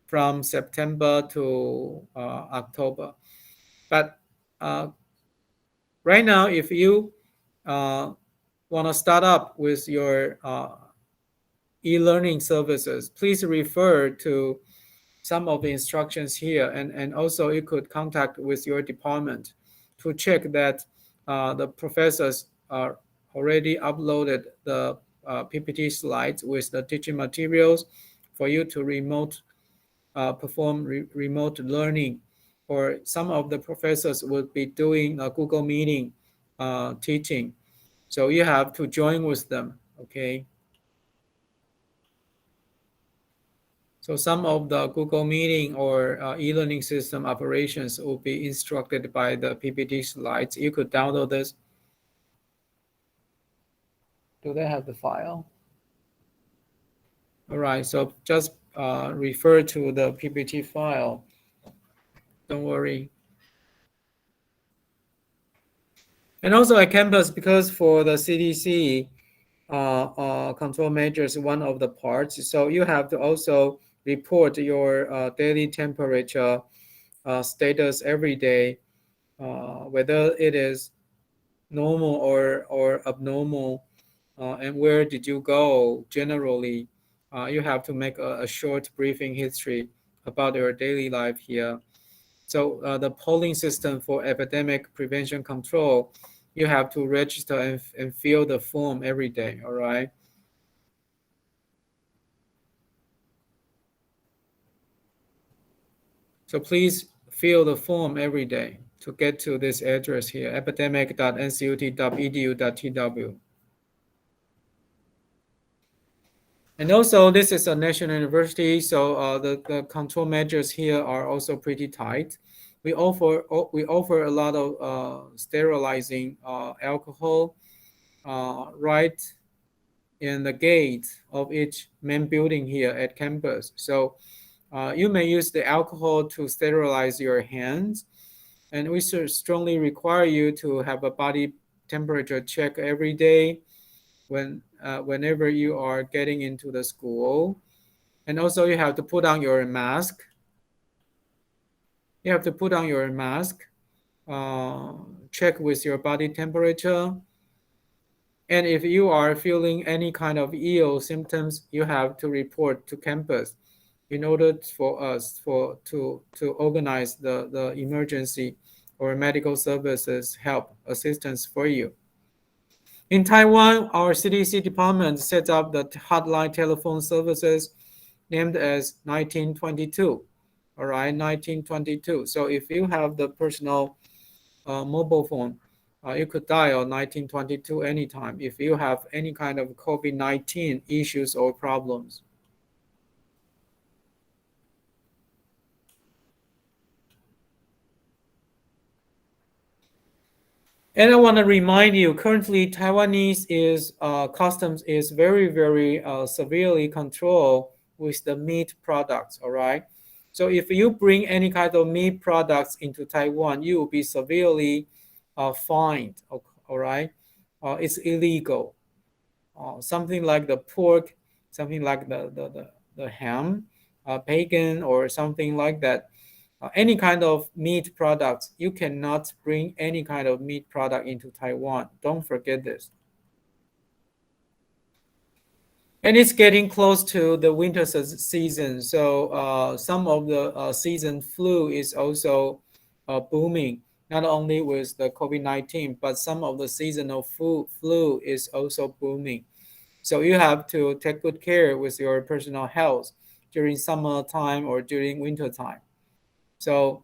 from September to October. But right now, if you want to start up with your e-learning services, please refer to some of the instructions here, and also you could contact with your department to check that the professors are already uploaded the PPT slides with the teaching materials for you to perform remote learning. Or some of the professors would be doing a Google Meeting teaching. So you have to join with them, okay? So some of the Google Meeting or e-learning system operations will be instructed by the PPT slides. You could download this. Do they have the file? All right, so just refer to the PPT file. Don't worry. And also at campus, because for the CDC control measures, one of the parts, so you have to also report your daily temperature status every day, whether it is normal or abnormal, and where did you go generally. You have to make a short briefing history about your daily life here. So the polling system for epidemic prevention control, you have to register and fill the form every day, all right? So please fill the form every day to get to this address here, epidemic.ncut.edu.tw. And also, this is a national university, so the control measures here are also pretty tight. We offer a lot of sterilizing alcohol right in the gate of each main building here at campus. So you may use the alcohol to sterilize your hands, and we strongly require you to have a body temperature check every day whenever you are getting into the school. And also you have to put on your mask. You have to put on your mask, check with your body temperature. And if you are feeling any kind of ill symptoms, you have to report to campus in order for us to organize the emergency or medical services help assistance for you. In Taiwan, our CDC department set up the hotline telephone services named as 1922. All right, 1922. So if you have the personal mobile phone, you could dial 1922 anytime if you have any kind of COVID-19 issues or problems. And I want to remind you, currently Taiwanese customs is very severely controlled with the meat products. All right. So if you bring any kind of meat products into Taiwan, you will be severely fined. All right. It's illegal. Something like the pork, something like the ham, bacon, or something like that. Any kind of meat products, you cannot bring any kind of meat product into Taiwan. Don't forget this. And it's getting close to the winter season, so some of the season flu is also booming, not only with the COVID-19, but some of the seasonal flu is also booming. So you have to take good care with your personal health during summertime or during winter time. So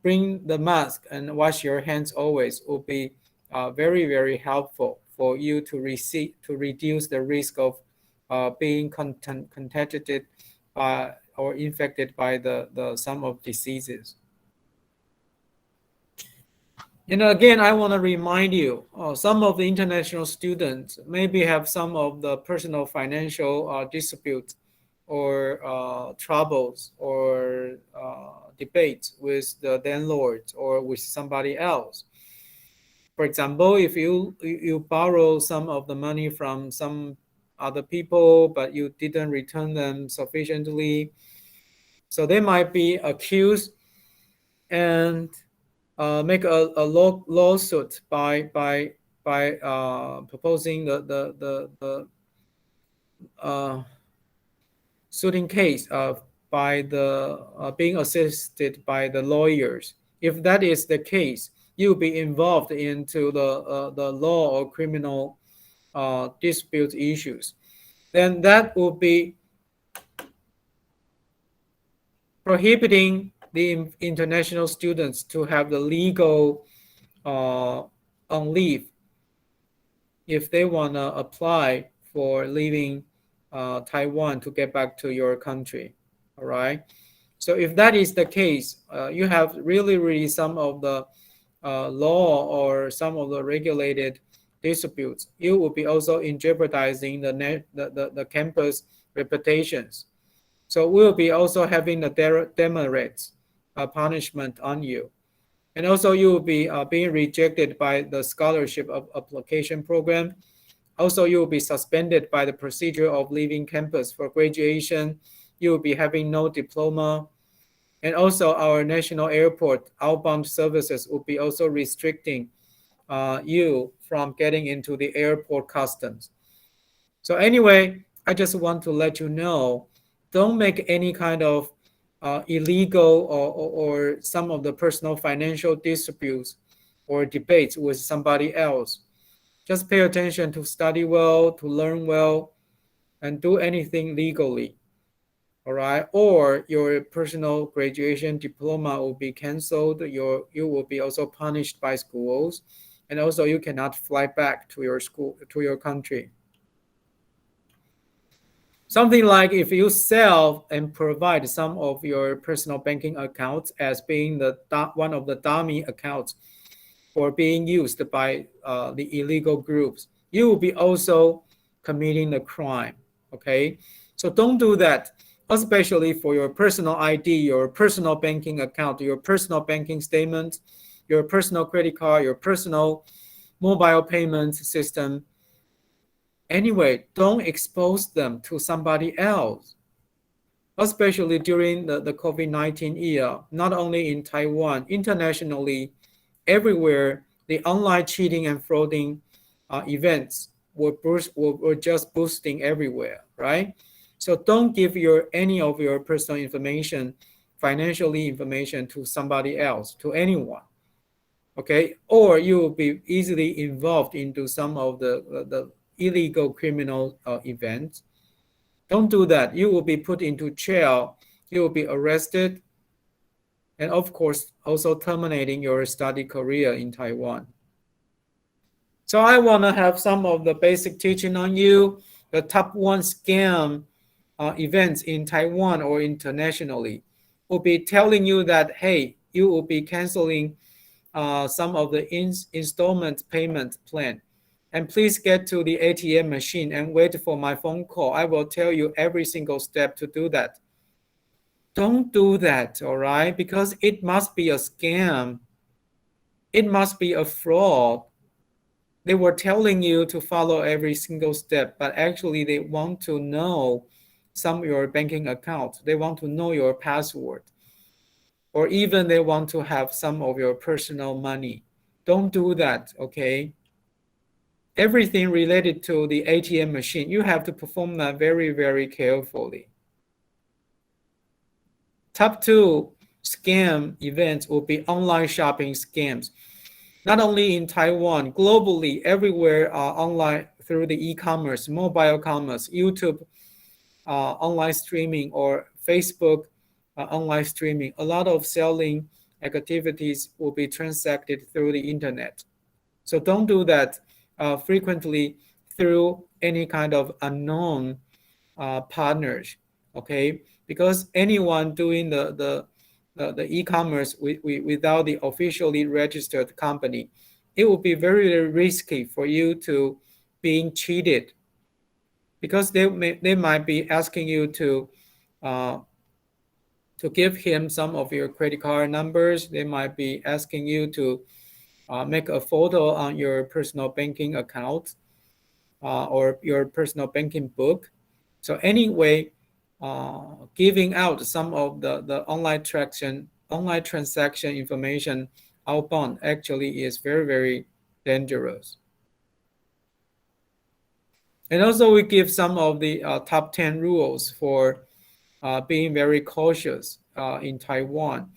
bring the mask and wash your hands always will be very helpful for you to reduce the risk of being contaminated by or infected by the some of diseases. And again, I want to remind you, some of the international students maybe have some of the personal financial disputes or troubles or debates with the landlord or with somebody else. For example, if you borrow some of the money from some other people, but you didn't return them sufficiently, so they might be accused and make a lawsuit by proposing the suiting case by the being assisted by the lawyers. If that is the case, you'll be involved into the law or criminal dispute issues. Then that will be prohibiting the international students to have the legal on leave if they want to apply for leaving Taiwan to get back to your country. All right. So if that is the case, you have really some of the law or some of the regulated disputes. You will be also in jeopardizing the campus reputations. So we'll be also having the demerits punishment on you. And also you will be being rejected by the scholarship of application program. Also, you will be suspended by the procedure of leaving campus for graduation. You will be having no diploma. And also our national airport outbound services will be also restricting you from getting into the airport customs. So anyway, I just want to let you know, don't make any kind of illegal or some of the personal financial disputes or debates with somebody else. Just pay attention to study well, to learn well, and do anything legally. All right, or your personal graduation diploma will be canceled. You will be also punished by schools, and also you cannot fly back to your school, to your country. Something like if you sell and provide some of your personal banking accounts as being one of the dummy accounts for being used by the illegal groups, you will be also committing a crime. Okay, so don't do that, especially for your personal ID, your personal banking account, your personal banking statement, your personal credit card, your personal mobile payment system. Anyway, don't expose them to somebody else, especially during the COVID-19 era, not only in Taiwan, internationally, everywhere, the online cheating and frauding events were just boosting everywhere, right? So don't give any of your personal information, financially information to somebody else, to anyone, okay? Or you will be easily involved into some of the illegal criminal events. Don't do that. You will be put into jail. You will be arrested. And of course, also terminating your study career in Taiwan. So I want to have some of the basic teaching on you, the top one scam events in Taiwan or internationally. Will be telling you that, hey, you will be canceling some of the installment payment plan. And please get to the ATM machine and wait for my phone call. I will tell you every single step to do that. Don't do that, all right? Because it must be a scam. It must be a fraud. They were telling you to follow every single step, but actually they want to know some of your banking accounts. They want to know your password. Or even they want to have some of your personal money. Don't do that, okay? Everything related to the ATM machine, you have to perform that very carefully. Top two scam events will be online shopping scams. Not only in Taiwan, globally, everywhere online through the e-commerce, mobile commerce, YouTube online streaming, or Facebook online streaming. A lot of selling activities will be transacted through the internet. So don't do that frequently through any kind of unknown partners. Okay, because anyone doing the e-commerce without the officially registered company, it will be very, very risky for you to being cheated, because they might be asking you uh, to give him some of your credit card numbers. They might be asking you to make a photo on your personal banking account or your personal banking book. So anyway, giving out some of the online transaction information outbound actually is very, very dangerous. And also we give some of the top 10 rules for being very cautious in Taiwan.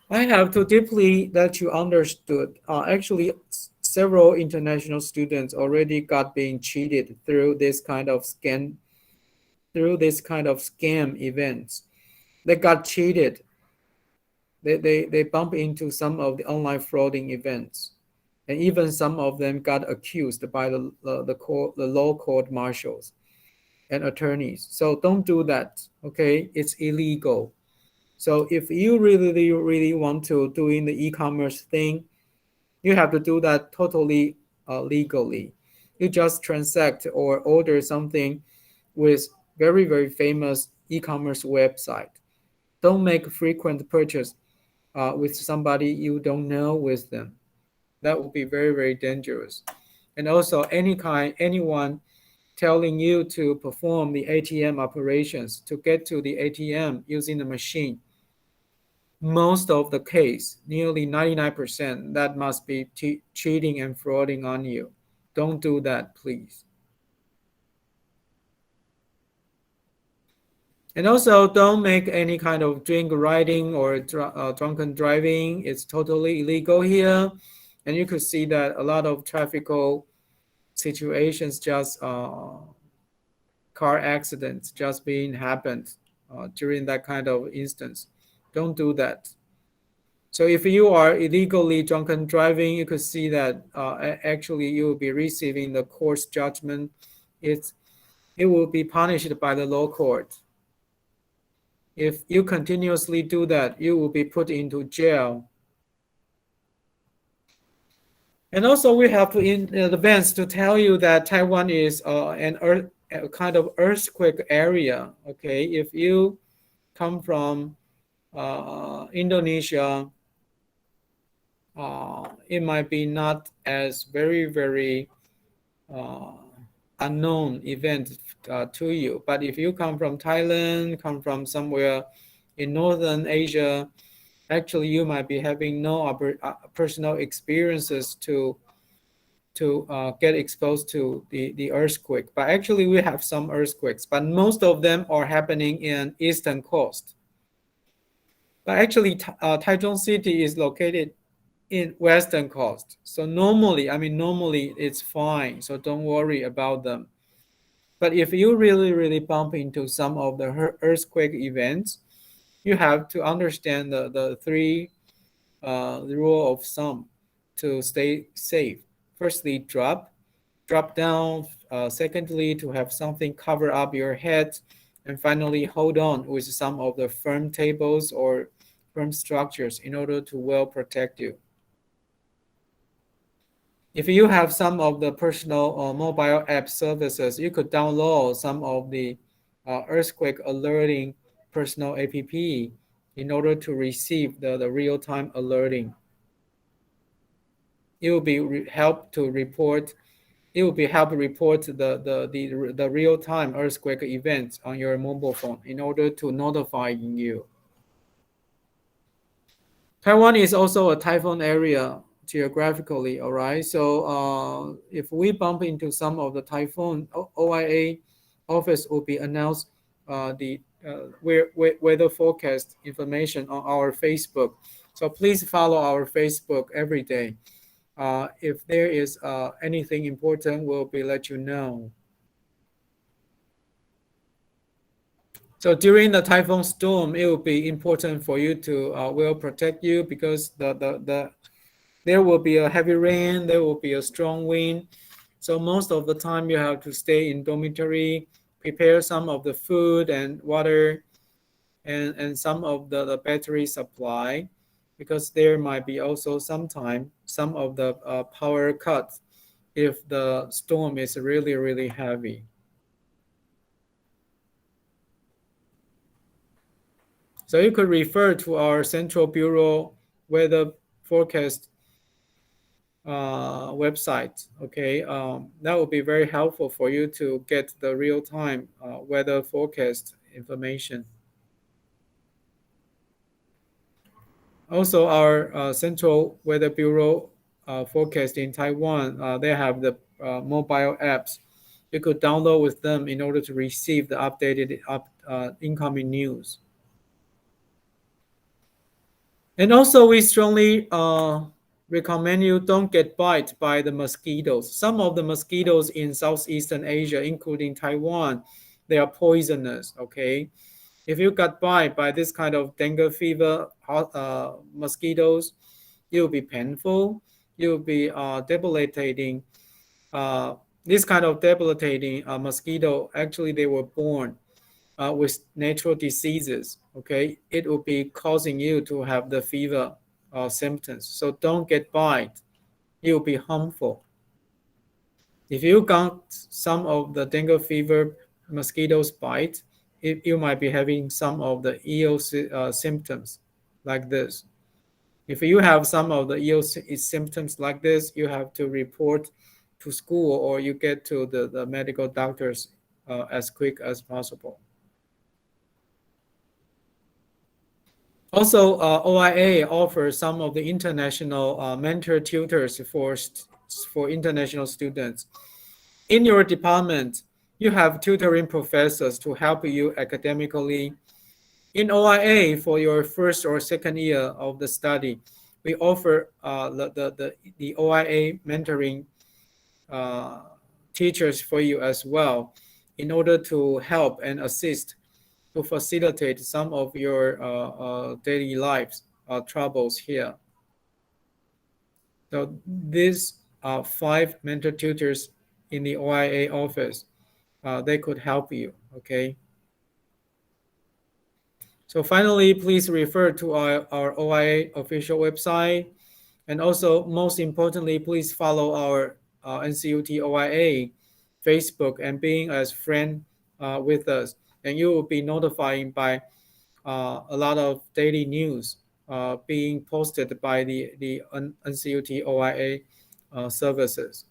I have to deeply let you understood. Actually, several international students already got being cheated through this kind of scam events. They got cheated. They bump into some of the online frauding events, and even some of them got accused by the law court marshals and attorneys. So don't do that. Okay, it's illegal. So if you really want to doing the e-commerce thing, you have to do that totally legally. You just transact or order something with very, very famous e-commerce website. Don't make frequent purchase with somebody you don't know with them. That would be very, very dangerous. And also anyone telling you to perform the ATM operations to get to the ATM using the machine, most of the case, nearly 99%, that must be cheating and frauding on you. Don't do that, please. And also, don't make any kind of drink riding or drunken driving. It's totally illegal here. And you could see that a lot of traffic situations, just car accidents, just being happened during that kind of instance. Don't do that. So if you are illegally drunken driving, you could see that actually you will be receiving the court's judgment. It will be punished by the law court. If you continuously do that, you will be put into jail. And also we have to in advance to tell you that Taiwan is a kind of earthquake area. Okay, if you come from Indonesia, it might be not as very, very unknown event to you. But if you come from Thailand, come from somewhere in Northern Asia, actually you might be having no personal experiences to get exposed to the earthquake. But actually we have some earthquakes, but most of them are happening in eastern coast. But actually Taichung City is located in western coast. So normally it's fine. So don't worry about them. But if you really bump into some of the earthquake events, you have to understand the three rule of thumb to stay safe. Firstly, drop down. Secondly, to have something cover up your head. And finally, hold on with some of the firm tables or firm structures in order to well protect you. If you have some of the personal mobile app services, you could download some of the earthquake alerting personal app in order to receive the real-time alerting. It will be help report the real-time earthquake events on your mobile phone in order to notify you. Taiwan is also a typhoon area geographically, all right? So if we bump into some of the typhoon, OIA office will be announced the weather forecast information on our Facebook. So please follow our Facebook every day. If there is anything important, we'll be let you know. So during the typhoon storm, it will be important for you to well protect you, because there will be a heavy rain, there will be a strong wind. So most of the time you have to stay in dormitory, prepare some of the food and water and some of the battery supply, because there might be also sometime some of the power cuts if the storm is really, really heavy. So you could refer to our Central Bureau weather forecast website. Okay, that will be very helpful for you to get the real-time weather forecast information. Also, our Central Weather Bureau forecast in Taiwan, they have the mobile apps. You could download with them in order to receive the updated incoming news. And also, we strongly recommend you don't get bite by the mosquitoes. Some of the mosquitoes in Southeastern Asia, including Taiwan, they are poisonous. Okay, if you got bite by this kind of dengue fever mosquitoes, it will be painful. It will be debilitating. This kind of debilitating mosquito, actually, they were born with natural diseases. Okay, it will be causing you to have the fever symptoms. So don't get bite. It will be harmful. If you got some of the dengue fever mosquitoes bite, you might be having some of the ill symptoms like this. If you have some of the ill symptoms like this, you have to report to school or you get to the medical doctors as quick as possible. Also, OIA offers some of the international mentor tutors for international students. In your department, you have tutoring professors to help you academically. In OIA, for your first or second year of the study, we offer the OIA mentoring teachers for you as well, in order to help and assist to facilitate some of your daily lives troubles here. So these 5 mentor tutors in the OIA office, they could help you. Okay. So finally, please refer to our OIA official website. And also, most importantly, please follow our NCUT OIA Facebook and being as friend with us. And you will be notified by a lot of daily news being posted by the NCUT OIA services.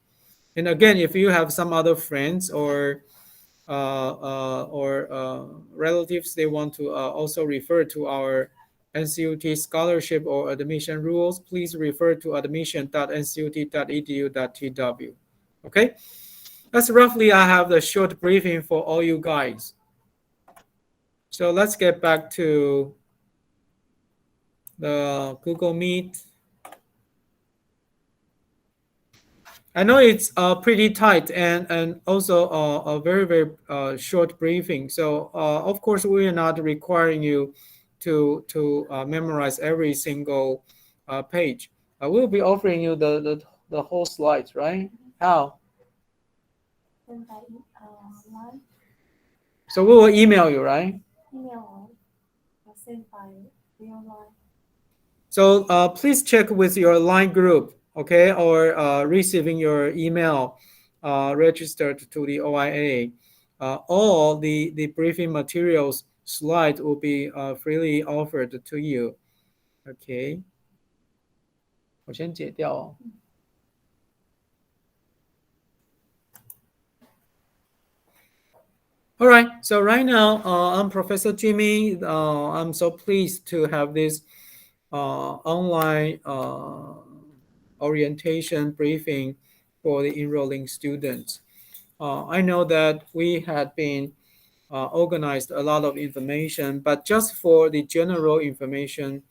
And again, if you have some other friends or relatives, they want to also refer to our NCUT scholarship or admission rules, please refer to admission.ncut.edu.tw. Okay, that's roughly I have the short briefing for all you guys. So let's get back to the Google Meet. I know it's pretty tight and also a very, very short briefing. So of course, we are not requiring you to memorize every single page. We'll be offering you the whole slides, right? How? So we will email you, right? So please check with your line group, okay, or receiving your email registered to the OIA. All the briefing materials slide will be freely offered to you. Okay. 我先解掉哦。All right, so right now I'm Professor Jimmy. I'm so pleased to have this online orientation briefing for the enrolling students. I know that we had been organized a lot of information, but just for the general information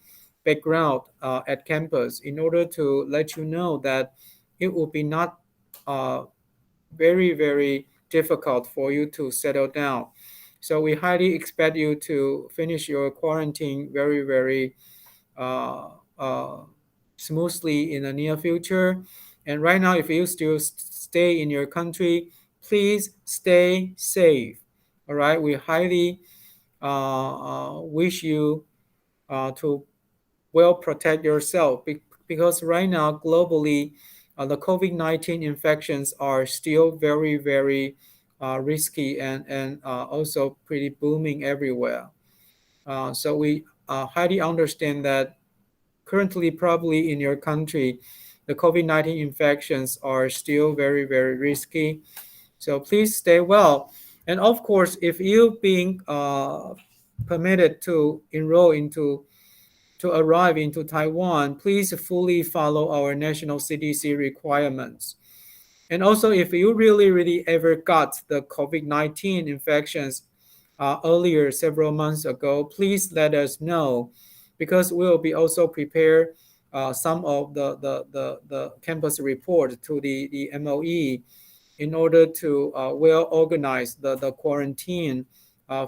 background at campus, in order to let you know that it will be not very, very difficult for you to settle down. So we highly expect you to finish your quarantine very, very smoothly in the near future. And right now, if you still stay in your country, please stay safe. All right, we highly wish you to well protect yourself because right now globally the COVID-19 infections are still very very risky and also pretty booming everywhere. So we highly understand that currently probably in your country the COVID-19 infections are still very very risky. So please stay well. And of course, if you've been permitted to enroll into to arrive into Taiwan, please fully follow our national CDC requirements. And also, if you really, really ever got the COVID-19 infections earlier, several months ago, please let us know because we'll be also prepare some of the campus report to the MOE in order to well organize the quarantine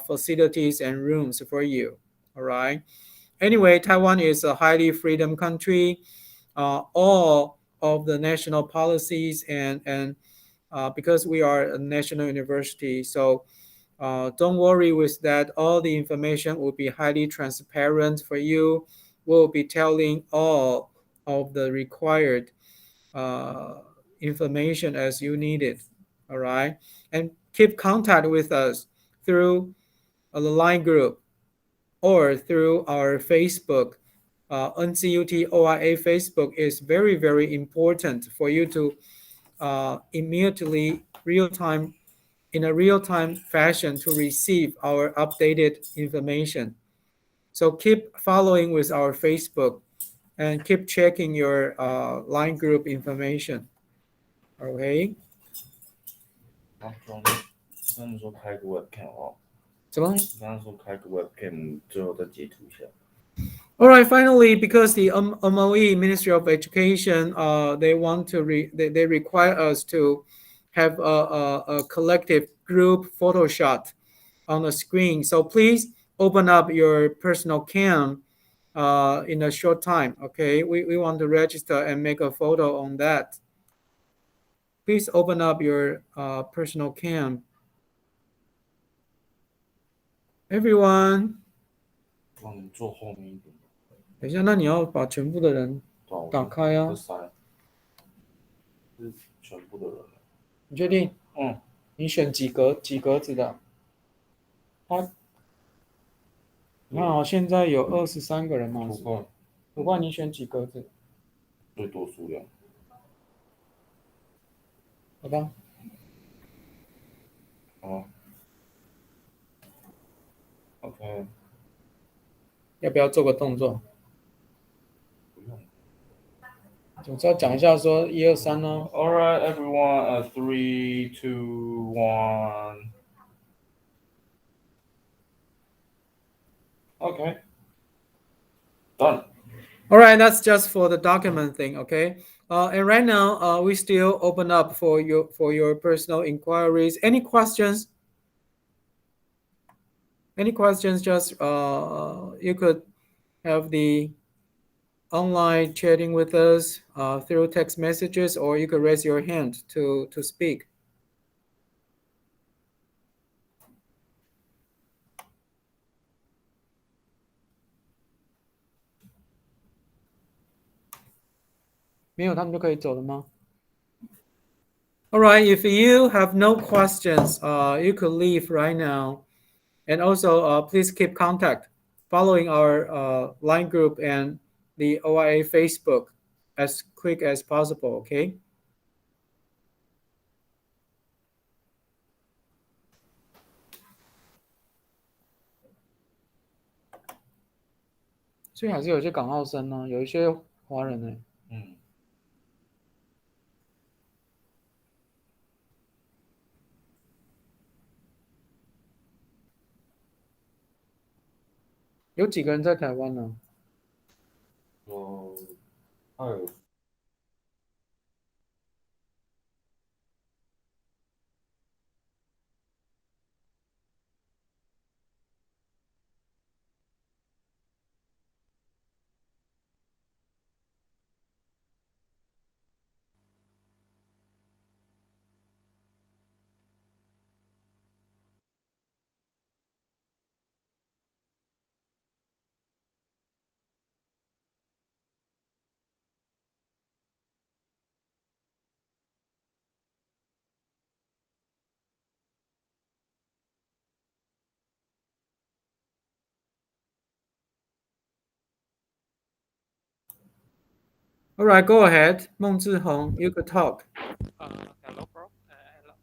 facilities and rooms for you. All right. Anyway, Taiwan is a highly freedom country. All of the national policies and because we are a national university, so don't worry with that. All the information will be highly transparent for you. We'll be telling all of the required uh, information as you need it. All right, and keep contact with us through the line group or through our Facebook. NCUT OIA Facebook is very, very important for you to immediately real time in a real time fashion to receive our updated information. So keep following with our Facebook and keep checking your line group information. Okay. 刚刚说开个 webcam 哦，什么？你刚刚说开个 webcam，最后再截图一下。All right, finally, because the MOE, Ministry of Education, they want to they require us to have a collective group photo shot on the screen. So please open up your personal cam in a short time. Okay, we want to register and make a photo on that. Please open up your personal cam. Everyone, 帮你坐后面一点，等一下，那你要把全部的人对啊，我打开啊这塞，是全部的人了。你确定？嗯，你选几格子的？他你看哦，现在有23个人嘛，不过不管你选几格子，最多数量。好吧？哦，OK，要不要做个动作？不用。总是要讲一下说1、2、3哦。 All right, everyone. 3, 2, 1. Okay. Done. All right, that's just for the document thing, okay? And right now, we still open up for your personal inquiries. Any questions? Any questions? Just you could have the online chatting with us through text messages, or you could raise your hand to speak. All right, if you have no questions, you could leave right now. And also, please keep contact following our line group and the OIA Facebook as quick as possible, okay? 所以还是有些港澳生呢，有一些华人呢。嗯，有几个人在台湾呢？还有 All right, go ahead. Meng Zhihong, you could talk. Hello, Prof. Hello.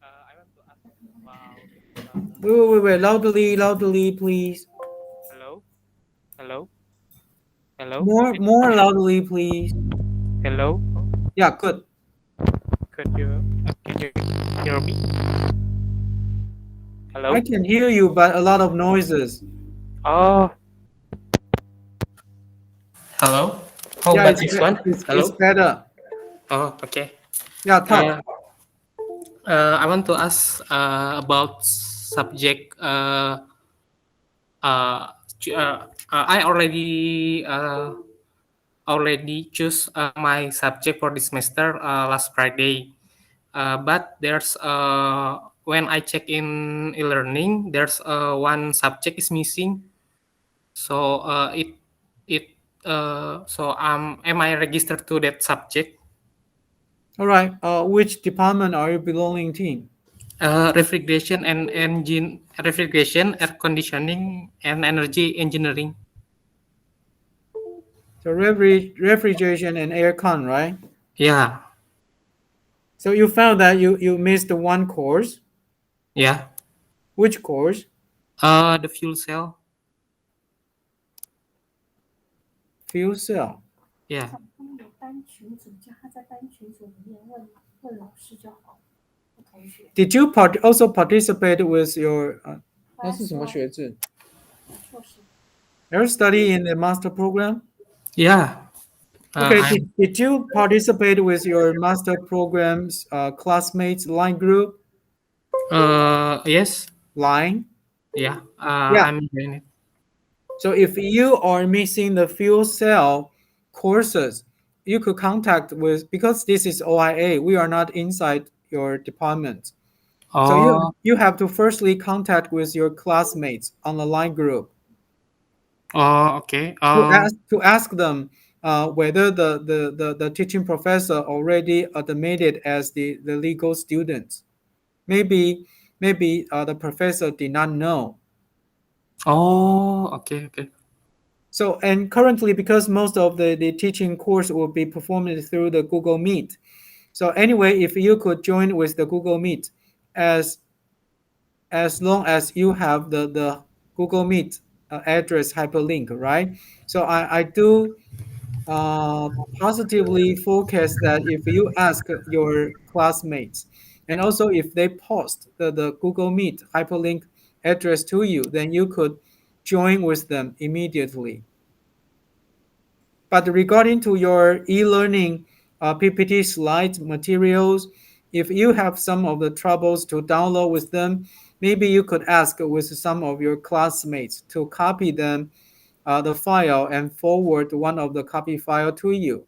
I want to ask about. Wait. Loudly, please. Hello, hello, hello. More loudly, please. Hello. Yeah, good. Can you hear me? I Hello. can hear you, but a lot of noises. Oh, hello. How Yeah, about this one? it's Hello. better. Oh, okay. Yeah, talk. Uh, I want to ask about subject. I already choose my subject for this semester last Friday. But there's when I check in e-learning, there's one subject is missing. So it so am I registered to that subject? All right. Which department are you belonging to? Refrigeration, air conditioning, and energy engineering. So refrigeration and aircon, right? Yeah, So you found that you missed one course. yeah. Which course? The fuel cell. Fuel cell. 我 Yeah. 他们有班群组，叫他在班群组里面问老师就好，不同学。Did you also participate with your 那是什么学制？ 硕士 Your study in the master program? Yeah. Okay, I'm did you participate with your master program's classmates line group yes. line? Yeah. Yeah. I'm doing it. So if you are missing the fuel cell courses, you could contact with, because this is OIA, we are not inside your department. So Oh. you have to firstly contact with your classmates on the line group Oh. Okay. to ask them whether the teaching professor already admitted as the legal students. Maybe the professor did not know. Oh. Okay. Okay. So, and currently, because most of the teaching course will be performed through the Google Meet. So anyway, if you could join with the Google Meet, as long as you have the Google Meet address hyperlink, right? So I do positively focus that if you ask your classmates, and also if they post the Google Meet hyperlink address to you, then you could join with them immediately. But regarding to your e-learning PPT slides materials, if you have some of the troubles to download with them, maybe you could ask with some of your classmates to copy them the file and forward one of the copy file to you.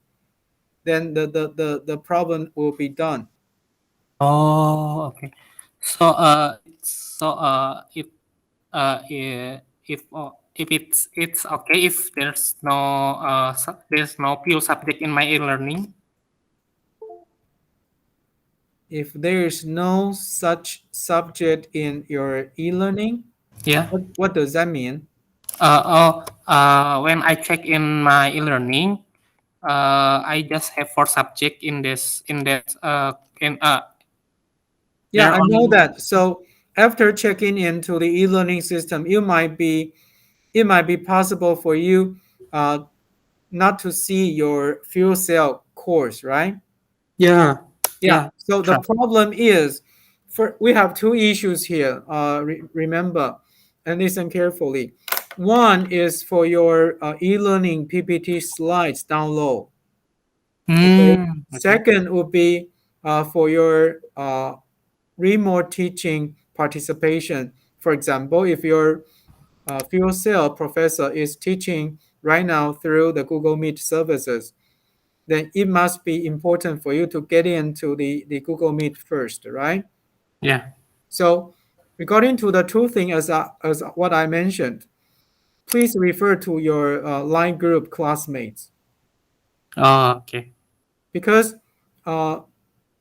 Then the problem will be done. Oh. Okay. So it if it's okay if there's no pure subject in my e-learning. If there is no such subject in your e-learning, Yeah. what does that mean? When I check in my e-learning, I just have 4 subject in this in that in Yeah, there I are know only. that. So after checking into the e-learning system, it might be possible for you not to see your fuel cell course, right? Yeah. Yeah. Yeah. So the Sure. problem is, we have two issues here. Remember and listen carefully. One is for your e-learning PPT slides download. Okay. Okay. Second would be for your remote teaching participation. For example, if your fuel cell professor is teaching right now through the Google Meet services, then it must be important for you to get into the Google Meet first, right? Yeah. So regarding to the two things as what I mentioned, please refer to your line group classmates Oh, okay. because uh,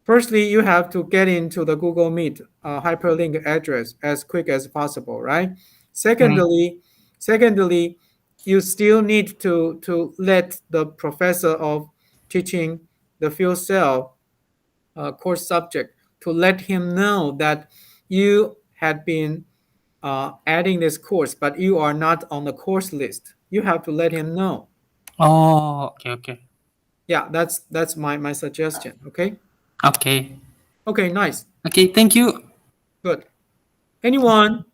firstly, you have to get into the Google Meet hyperlink address as quick as possible, right? Mm. Secondly, you still need to let the professor of teaching the fuel cell course subject to let him know that you had been adding this course, but you are not on the course list. You have to let him know. Oh, okay. Yeah, that's my suggestion. Okay. Okay. Okay. Nice. Okay, thank you. Good. Anyone?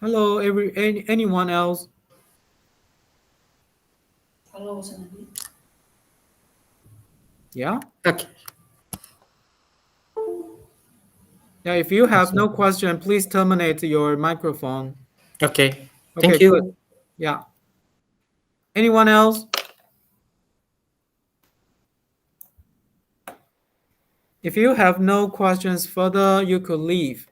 Hello. Anyone else? Hello, Sandy. Yeah. Okay. Yeah. If you have no question, please terminate your microphone. Okay. Okay. Thank you. Good. Yeah. Anyone else? If you have no questions further, you could leave.